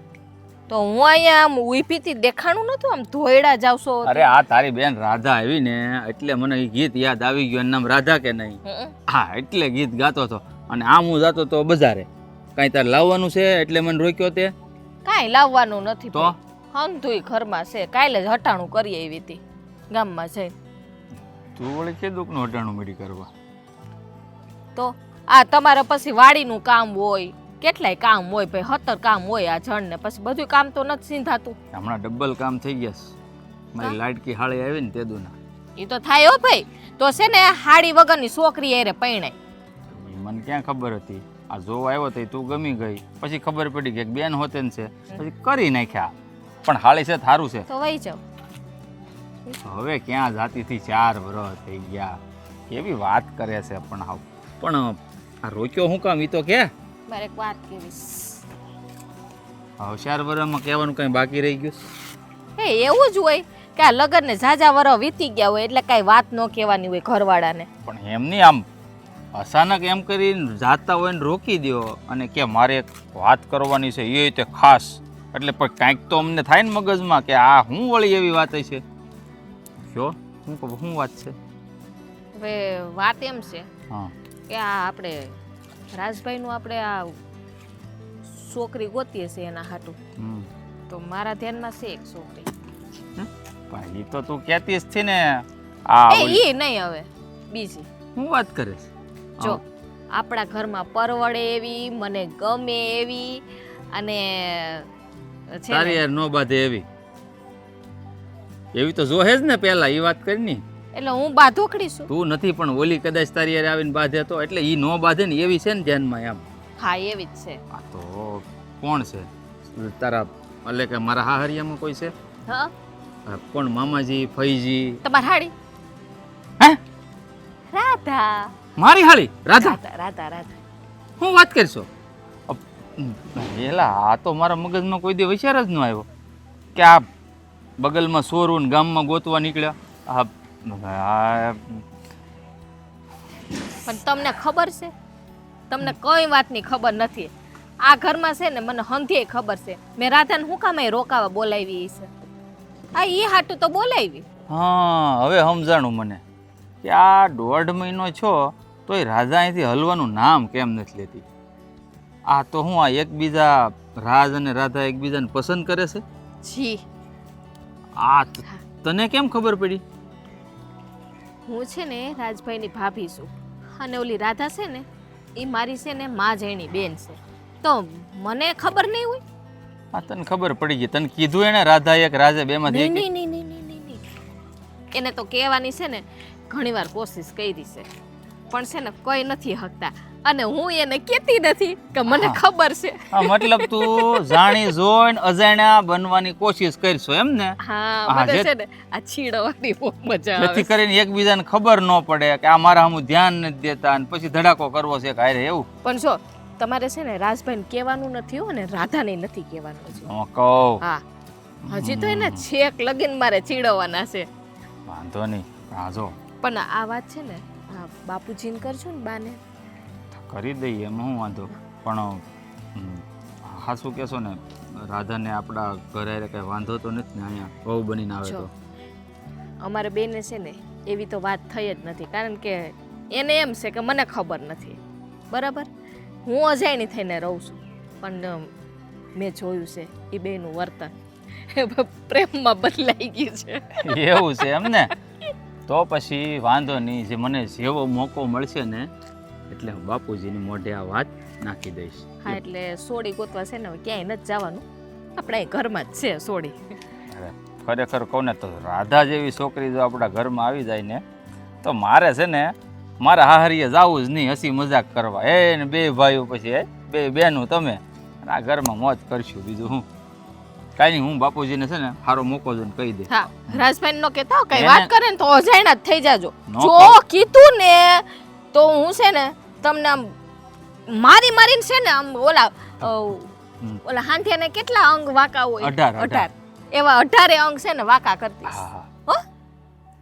તો હું અહીંયા આમ ઊભી થી દેખાણું નતું આમ ધોયડા જાવ છો અરે આ તારી બેન રાધા આવી ને એટલે મને એ ગીત યાદ આવી ગયું. એનું નામ રાધા કે નહીં? હા એટલે ગીત ગાતો હતો અને આમ હું જાતો તો બજારે કાંઈ તારે લાવવાનું છે એટલે મને રોક્યો તે. કાંઈ લાવવાનું નથી તો હંધુય ઘરમાં છે કાલે જ હટાણું કરી આવી હતી ગામમાં જઈને તું વળી કે દુઃખનું હટાણું મળી કરવા તો આ તમારે પછી વાડીનું કામ હોય કેટલાય કામ હોય ભાઈ 17 કામ હોય આ જણને પછી બધું કામ તો નથી સિંધાતું હમણાં ડબલ કામ થઈ ગયા છે. મારી લાડકી હાળી આવી ને તે દુના એ તો થાય હો ભાઈ તો છે ને હાડી વગરની છોકરી એરે પૈણાય મને ક્યાં ખબર હતી. આ જોવા આવ્યો તો તું ગમી ગઈ પછી ખબર પડી કે બેન હોતે ને છે પછી કરી નાખ્યા પણ હાળી છે થારું છે. તો વહી જાવ હવે ક્યાં જાતીથી 4 વર્ષ થઈ ગયા કેવી વાત કરે છે પણ હાવ પણ આ રોક્યો હું કામ ઈ તો કે મારે એક વાત કેવીશ હવે 4 વર્ષમાં કહેવાનું કઈ બાકી રહી ગયું હે એવું જ હોય કે આ લગ્નને ઝાઝા વરહ વીતી ગયા હોય એટલે કાંઈ વાત ન કહેવાની હોય ઘરવાળાને પણ એમની આમ અચાનક એમ કરીને જાતા હોય ને રોકી દો અને કે મારે એક વાત કરવાની છે એ રીતે ખાસ એટલે પણ કાંઈક તો અમને થાય ને મગજમાં કે આ હું વળી એવી વાત છે જો શું વાત છે. હવે વાત એમ છે હા કે આ આપણે રાજભાઈનું આપણે આ છોકરી ગોતીએ છે એના હાટું તો મારા ધ્યાનમાં છે એક છોકરી પણ એ તો તું કહેતી જ થી ને આ એ નહીં હવે બીજી હું વાત કરે છે. જો આપણા ઘરમાં પરવડે એવી મને ગમે એવી અને છે તારી ને, યાર નો બાંધે એવી તો જોહે જ ને પેલા એ વાત કરી ની. એટલે હું બાધોકડી છું તું નથી પણ ઓલી કદાચ તારી યાર આવીને બાંધે તો એટલે ઈ નો બાંધે ને એવી છે ને ધ્યાનમાં એમ. હા એવી જ છે આ તો કોણ છે તારા એટલે કે મારા હાહરિયામાં કોઈ છે? હા કોણ મામાજી ફઈજી? તમારી હાડી હે રાધા મારી હાળી રાધા? રાધા રાધા હું વાત કરશો એલા આ તો મારા મગજમાં કોઈ દી વિચાર જ ન આવ્યો કે આ બગલમાં સોરું ને ગામમાં ગોતવા નીકળ્યા. પણ તમને ખબર છે તમને કઈ વાતની ખબર નથી. આ ઘરમાં છે ને મને હંધીએ ખબર છે મેં રાધાને હું કામ રોકાવા બોલાવી છે. આ ઈ હાટું તો બોલાવી. હા હવે સમજાણું મને કે આ 1.5 મહિનો છો તોય રાજા અહીંથી હલવાનું નામ કેમ નથી લેતી. આ તો હું આ એકબીજા રાજ અને રાધા એકબીજાને પસંદ કરે છે. જી આ તને કેમ ખબર પડી? હું છે ને રાજભાઈની ભાભી છું અને ઓલી રાધા છે ને એ મારી છે ને માં જઈની બેન છે તો મને ખબર નહીં હોય. આ તને ખબર પડી ગઈ. તને કીધું એને રાધા એક રાજે બેમાંથી નહીં એક? નહીં નહીં નહીં નહીં નહીં એને તો કહેવાની છે ને ઘણીવાર કોશિશ કરી છે પણ છે ને કોઈ નથી હકતા અને હું એને કહેતી નથી કે મને ખબર છે. હા મતલબ તું જાણી જોઈને અજાણ્યા બનવાની કોશિશ કરશો એમ ને? હા હા, મને જે- છે ને આ છીડવાની બહુ મજા આવે જેથી કરીને એકબીજાને ખબર ન પડે કે આ મારા સામું ધ્યાન નથી દેતા અને પછી ધડાકો કરવો છે કાંઈ એવું. પણ જો તમારે છે ને રાજભાઈને કહેવાનું નથી હો ને રાધાને નથી કહેવાનું છે. હું કહું હા હજી તો એને છેક લગીન મારે ચીડવવાના છે. વાંધો નહીં. હા જો પણ આ વાત છે ને આ બાપુજીને કરજો ને બાને. કરી દઈએ એમાં શું વાંધો. પણ હા શું કહેશો ને રાધાને આપણા ઘરે કંઈ વાંધો તો નથી ને અહીંયા બહુ બનીને આવે જો તો? અમારે બેને છે ને એવી તો વાત થઈ જ નથી કારણ કે એને એમ છે કે મને ખબર નથી બરાબર. હું અજાણી થઈને રહું છું પણ મેં જોયું છે એ બેનું વર્તન પ્રેમમાં બદલાઈ ગયું છે. એવું છે એમ ને? તો પછી વાંધો નહીં. જે મને જેવો મોકો મળશે ને એટલે હું બાપુજીની મોઢે આ વાત નાખી દઈશ. હા એટલે સોડી ગોતવા છે ને હવે ક્યાંય નથી જવાનું આપણે અહીં ઘરમાં જ છે સોડી. અરે ખરેખર કહું ને તો રાધા જેવી છોકરી જો આપણા ઘરમાં આવી જાય ને તો મારે છે ને મારા હાહરીએ જવું જ નહીં હસી મજાક કરવા. એ ને બે ભાઈઓ પછી બે બેનું તમે અને આ ઘરમાં મોજ કરશું. બીજું હું કાંઈ નહીં. હું બાપુજીને છે ને સારો મોકો જોઈને કહી દે. હા રાજભાઈ નો કહેતા હો, કઈ એને- વાત કરે ને તો અજાણ્યા જ થઈ જાજો. નો જો કીધું ને તો હું છે ને તમને આમ મારીને છે ને આમ ઓલા હાંઠિયાને કેટલા અંગ વાંકા હોય? 18 એવા 18 અંગ છે ને વાંકા કરતી. હા હા હો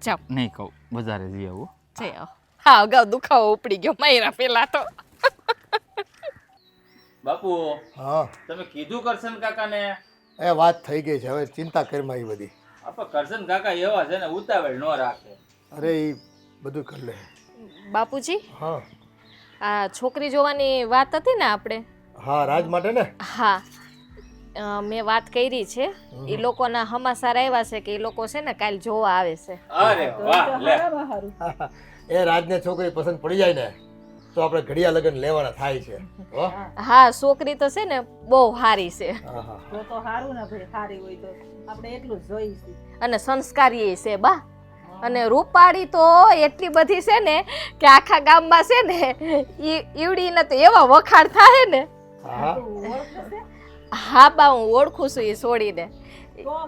જાવ નહીં કહું બજારે જઈ આવું. જઈ આવો. હા અગાઉ દુખાવો ઉપડી ગયો માયરા પેલા તો. બાપુ હા તમે કીધું કરશન કાકાને? એ વાત થઈ ગઈ છે, હવે ચિંતા કરીમાં એ બધી. આપા કરશન કાકા એવા છે ને ઉતાવળ ન રાખે. અરે એ બધું કરી લે. બાપુજી હા આ છોકરી જોવાની વાત હતી ને આપણે. હા રાજ માટે ને. હા મેં વાત કરી છે એ લોકોના હમાસાર આવ્યા છે કે એ લોકો છે ને કાલ જોવા આવે છે. અરે વાહ લે. એ રાજને છોકરી પસંદ પડી જાય ને તો આપણે ઘડિયા લગ્ન લેવાના થાય છે. હો? હા છોકરી તો છે ને બહુ સારી છે હા હા તો તો સારું ને ભાઈ, સારી હોય તો આપણે એટલું જ જોઈશું. અને સંસ્કારી છે બા. અને રૂપાળી તો એટલી બધી છે ને કે આખા ગામમાં છે ને ઈવડીને તો એવા વખાણ થાય ને. હા હા બા હું ઓળખું છું એ છોડીને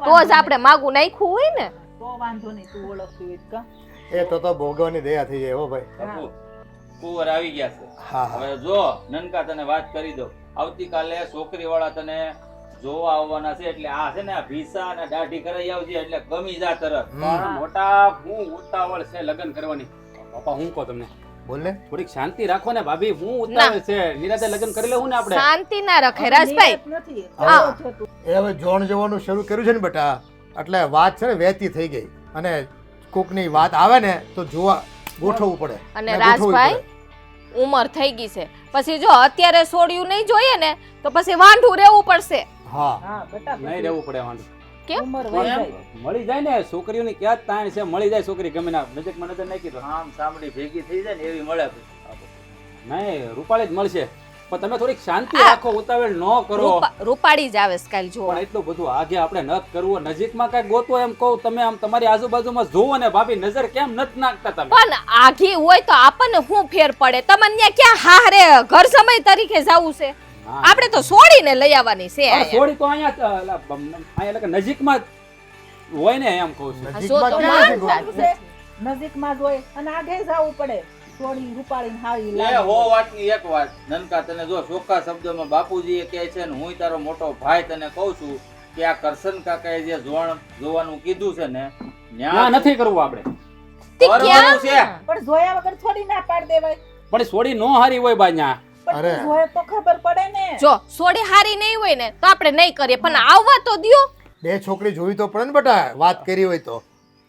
તો જ આપણે માગું નાખ્યું હોય ને. તો વાંધો નહીં, તું ઓળખતી હોય તો કા. એ તો ભોગવવાની દયા થઈ જાય હો ભાઈ. બાપુ કુંવર આવી ગયા છે. હા હા હવે જો નનકા તને વાત કરી દો. આવતીકાલે છોકરી વાળા તને જોવા આવવાના છે એટલે આ છે ને આ ભીસા અને દાઢી કરાઈ આવજે એટલે ગમી જા તરત. પણ મોટા હું ઉતાવળ છે લગ્ન કરવાની. પપ્પા હું કહું તમને બોલ ને. થોડીક શાંતિ રાખો ને ભાભી. હું ઉતાવળ છે નિરાતે લગ્ન કરી લેવું ને આપણે. શાંતિ ના રખે રાજભાઈ. નથી હા. એ હવે જોણ જોવાનું શરૂ કર્યું છે ને બેટા એટલે વાત છે ને વહેતી થઈ ગઈ અને કોકની વાત આવે ને તો જોવા ગોઠવવું પડે. અને ને ગોઠવવું રાજભાઈ પડે. ઉંમર થઈ ગઈ છે પછી જો અત્યારે છોડ્યું નહીં જોઈએ ને તો પછી વાંઢું રહેવું પડશે. હા હા બેટા, નહીં રહેવું પડે વાંધો. કેમ? ઉંમર વહી જાય. મળી જાય ને છોકરીઓની ક્યાં જ તાણ છે. મળી જાય છોકરી ગમે ના નજરમાં નજર નાખી દો. આમ સાંભળી ભેગી થઈ જાય ને એવી મળે. નહીં રૂપાળી જ મળશે પણ તમે થોડીક શાંતિ રાખો. ઉતાવળ ન કરો. રૂપાળી જ આવે છે કાલ જો. પણ એટલું બધું આગે આપણે નત કરવું. નજીકમાં કઈ ગોતવો એમ કહું. તમે આમ તમારી આજુબાજુમાં જોવો ને ભાભી નજર કેમ નથી નાખતા તમે? પણ આઘી હોય તો આપણને શું ફેર પડે? તમને ત્યાં ક્યાં હારે ઘર સમય તરીકે જાવું છે? હા. આપણે તો છોડીને લઈ આવવાની છે અરે અહીંયા. થોડી તો અહીંયા એટલે કે નજીકમાં જ હોય ને એમ કહું છું. નજીકમાં તો ક્યાં છે માન ગોળ? જાય. નજીકમાં જ હોય અને આગે જવું પડે. થોડી રૂપાળીને હારી એ લાગે. હો વાતની એક વાત નનકા તને જો ચોખ્ખા શબ્દોમાં બાપુજી કહે છે ને હું તારો મોટો ભાઈ તને કહું છું કે આ કરશન કાકાએ જે જોવાનું કીધું છે ને ના ન્યા નથી કરવું આપણે. તે કરવાનું ક્યાં? છે. પણ જોયા વગર થોડી ના પાડ દેવાય. પણ છોડી નો હારી હોય બા ન્યા. પણ અરે. તું જોયે તો ખબર પડે ને. જો સોડી હારી નહીં હોય ને તો આપણે નહીં કરીએ પણ આવવા તો દ્યો. બે છોકરી જોવી તો પડે ને બેટા. વાત કરી હોય તો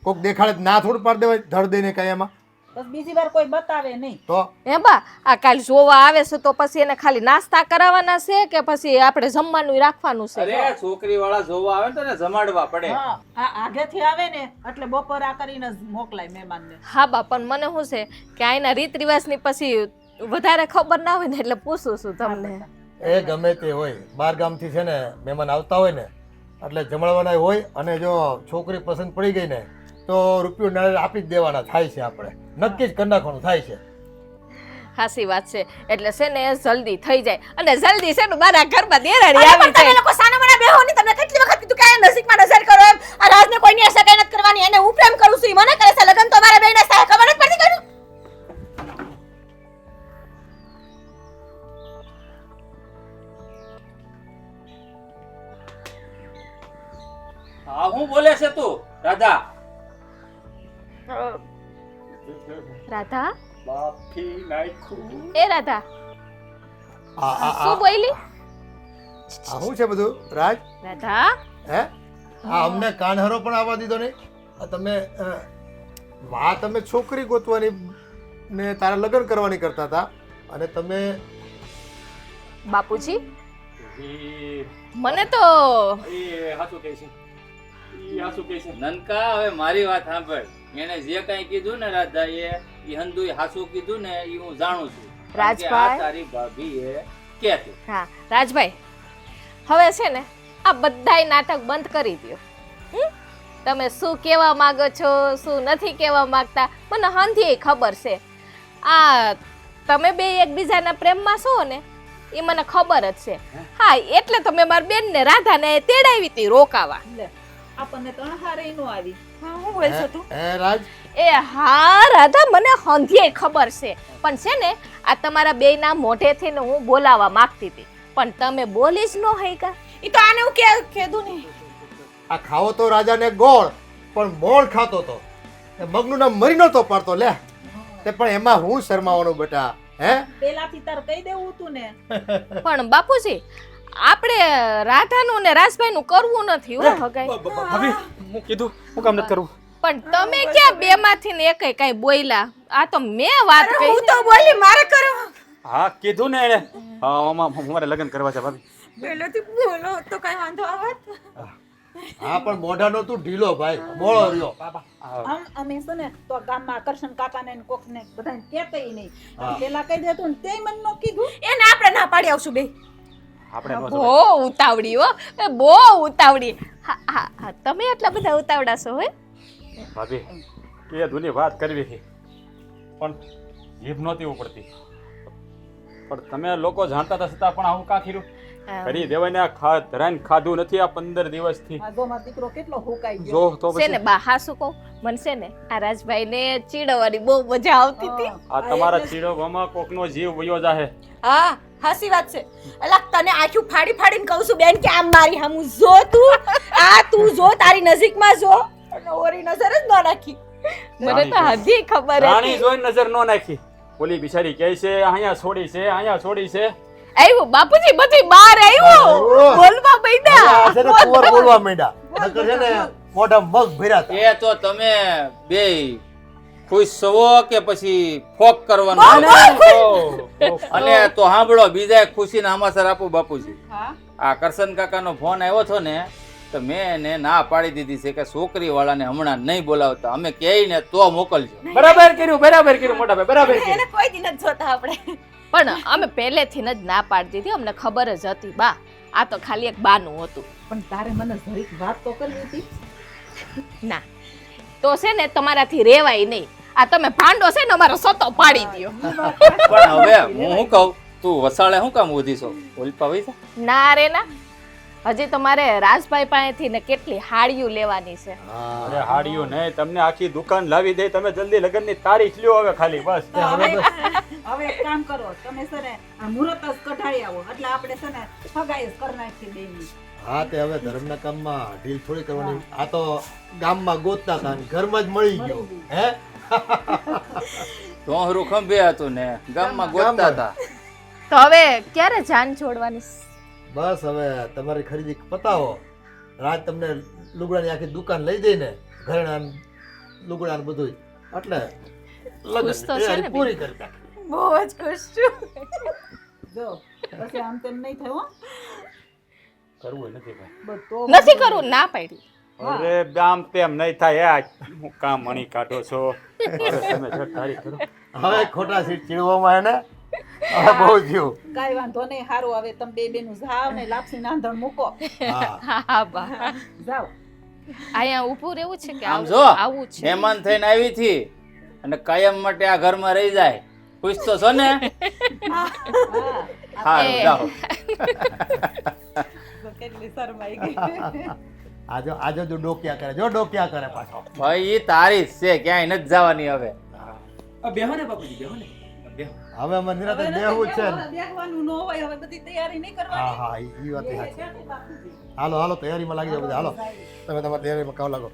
કોક દેખાડે તો ના થોડું પાડ દેવાય ધડ દઈને કઈ એમાં બસ બીજી વાર કોઈ બતાવે નહીં. તો. હે બા આ કાલ જોવા આવે છે તો પછી એને ખાલી નાસ્તા કરાવવાના છે કે પછી આપણે જમવાનું રાખવાનું છે? અરે છોકરી વાળા જોવા આવે ને તો એને જમાડવા પડે. હા, આ આગેથી આવે ને એટલે બપોર આ કરીને જ મોકલાય મહેમાનને. હા બા પણ મને શું છે કે આના રીત રિવાજની પછી વધારે ખબર ના હોય ને એટલે પૂછું છું તમને. એ ગમે તે હોય બાર ગામથી છે ને મહેમાન આવતા હોય ને એટલે જમણવાના હોય અને જો છોકરી પસંદ પડી ગઈ ને તો રૂપિયો નાળિયેર આપી જ દેવાના થાય છે આપણે. નક્કી જ કરી નાખવાનું થાય છે. હાસી વાત છે એટલે છે ને જલ્દી થઈ જાય અને જલ્દી છે ને મારા ઘરમાં દેરાણી આવી તમે જાય. લોકો સાના મને બેહો ની તમને કેટલી વખત કીધું કે આ નજીકમાં નજર કરો એમ આ રાજને કોઈની અસર કઈ નથી કરવાની એને હું પ્રેમ કરું છું ઈ મને કરે છે લગન તો મારા બેયના સાથે ખબર નથી પડતી કરું હા હું બોલે છે તું રાધા? રાધા બાફી નાખ્યું. એ રાધા આ શું બોલી? શું છે બધું રાજ? રાધા હે અમને કાનહરો પણ આવવા દીધો નહીં. આ તમે તમે છોકરી ગોતવાની ને તારા લગ્ન કરવાની કરતા હતા અને તમે બાપુજી ઈ મને તો હાચું કહે છે. ઈ હાચું કહે છે. નનકા હવે મારી વાત સાંભળ. એને જે કાંઈ કીધું ને રાધા એ હંધુય હાસું કીધું ને એ હું જાણું છું. કારણ કે આ રાજભાઈ. તારી ભાભી એ કહેતી. હા રાજભાઈ હવે છે ને આ બધાય નાટક બંધ કરી દો. તમે શું કહેવા માંગો છો શું નથી કહેવા માંગતા મને હંધી ખબર છે. આ તમે બે એકબીજાના પ્રેમમાં છો ને એ મને ખબર જ છે. હા એટલે તમે મારી બેનને રાધાને તેડાવી હતી રોકાવા. લે આપણને તો હારે નો આવી. હા હું બોલছো તું હે રાજ એ હા રાધા મને હંધીએ ખબર છે પણ છે ને આ તમારા બેયના મોઢેથી ને હું બોલાવા માંગતી હતી પણ તમે બોલી જ ન હૈકા. ઈ તો આને હું કીધું ને આ ખાવો તો રાજાને ગોળ પણ મોળ ખાતો તો મગનું નામ મરી નતો પાડતો લે. તે પણ એમાં હું શરમાવાનું બેટા? હે પેલાથી તાર કહી દેવું હતું ને. પણ બાપુજી આપણે રાધાનું ને રાજભાઈનું કરવું નથી હો હગાઈ. ભાભી હું કીધું હું કામ નથી કરવું. પણ તમે ક્યાં બે માંથી ને એકે કઈ બોલ્યા? આ તો મેં વાત હું કહી. તો બોલી મારે કરો હા કીધું ને એને. હા મારે લગ્ન કરવા છે ભાભી. પહેલેથી બોલો તો કઈ વાંધો આવત હા પણ મોઢાનો તું ઢીલો ભાઈ મોળો રહ્યો. આમ અમે છે ને તો ગામમાં કરશન કાકાને ને કોકને બધાને કહેતેય નહીં. પેલા કહી દેતું ને તેય મને નો કીધું. એને આપણે ના પાડી આવશું બે આપણે નો બહુ ઉતાવળી હો એ બહુ ઉતાવળી. હા હા હા તમે એટલા બધા ઉતાવળા છો હે? ભાભી કે દુની વાત કરવી છે પણ જીભ નહોતી ઉપડતી. પણ તમે લોકો જાણતા હતા છતાં પણ આવું કાં કર્યું? કરી દેવાને ધરાઈને ખાધું નથી આ 15 દિવસથી. આ જો મારો દીકરો કેટલો હુકાઈ ગયો. જો તો છે પછી ને બા હાસુ કહું મને છે ને આ રાજભાઈ ને ચીડવવાની બહુ મજા આવતી હતી. આ તમારા ચીડવામાં કોકનો જીવ વયો જાહે. હા હાસી વાત છે અલા તને આંખું ફાડી ફાડીને કહું છું બેન કે આમ મારી હમું જો તું જો તારી નજીકમાં જો અને ઓરી નજર જ ન નાખી. મને તો હજી ખબર રાણી હતી. જોઈને નજર નો નાખી. ઓલી બિચારી કહે છે અહીંયા છોડી છે અહીંયા છોડી છે. આવ્યું બાપુજી બધી બહાર આવ્યું બોલવા આ છે ને બેઠા. કુંવર બોલવા માંડ્યા. નકર છે ને મોઢા મગ ભર્યા હતા. એ તો તમે બે ખુશ છો કે પછી ફોક કરવાનું? અને તો સાંભળો બીજા ખુશીના સમાચાર આપું બાપુજી. હા આ કરશન કાકાનો ફોન આવ્યો હતો ને તો મેં એને ના પાડી દીધી છે કે છોકરી વાળાને હમણાં નહીં બોલાવતા. અમે કહી ને તો મોકલજો. બરાબર કર્યું મોટા ભાઈ બરાબર કર્યું. એને કોઈ દી નથી જોતા આપણે પણ અમે પહેલેથી જ ના પાડી દીધી અમને ખબર જ હતી બા આ તો ખાલી એક બાનું હતું. પણ તારે મને જરીક વાત તો કરવી હતી. ના તો છે ને તમારાથી રેવાય નહીં. આ તમે ભાંડો છે ને અમારો સતો પાડી દ્યો. પણ હવે હું શું કહું તું વસાળે શું કામ ઊધી છો? ઓલપા વઈ જા. ના રે ના હજી તમારે રાજભાઈ પાસેથી ને કેટલી હાડીઓ લેવાની છે. અરે હાડિયું નહીં તમને આખી દુકાન લાવી દે. તમે જલ્દી લગ્નની તારીખ લ્યો હવે ખાલી બસ. હવે એક કામ કરો તમે છે ને આ મુહૂર્ત જ કઢાઈ આવો એટલે આપણે છે ને સગાઈ જ કરી નાખી બેની. હા તે હવે ધર્મના કામમાં ઢીલ થોડી કરવાની. આ તો ગામમાં ગોતતા હતા ને ઘરમાં જ મળી ગયું. હે ડોહરું ખંભે હતું ને ગામમાં ગોતતા હતા. તો હવે ક્યારે જાન છોડવાની? બસ હવે તમારી ખરીદી પતાવો. રાત તમને લુગડાની આખી દુકાન લઈ દઈને ઘરેણા લુગડા બધું એટલે ખુશ તો છે ને પૂરી કરી નાખી. બહુ જ ખુશ છું જો પછી આમ તેમ નહીં થયું હો. કરવું નથી ભાઈ. બધો નથી કરવું ના પાડી. અરે આમ તેમ નહીં થાય. હું કામ મણી કાઢો છો. અરે તમે જટ તારીખ કરો. હવે ખોટા સીટ ચીડવામાં એને હવે બહુ થયું. કાંઈ વાંધો નહીં સારું હવે તમે બે બેનું જાવ ને લાપસી નાંધણ મૂકો. હા હા હા બા જાવ અહીંયા ઊભું રહેવું છે કે આમ જો આવું છે? મહેમાન થઈને આવી થી અને કાયમ માટે આ ઘરમાં રહી જાય. ખુશ તો છો ને? સારું જાઓ. કેટલી શરમાઈ ગઈ. આજો જો ડોક્યા કરે, જો ડોક્યા કરે પાછો. ભાઈ ઈ તારી જ છે, ક્યાંય નથી જવાની હવે. બેહો ને બાપુજી, બેહો ને, બેહો. હવે અમારે નિરાંતે બેહવું જ છે ને. બેહવાનું ન હોય, હવે બધી તૈયારી નહીં કરવાની. હા ઈ વાત સાચી. હાલો તૈયારીમાં લાગી જાઓ બધા. હાલો તમે તમારી તૈયારીમાં કાવ લાગો.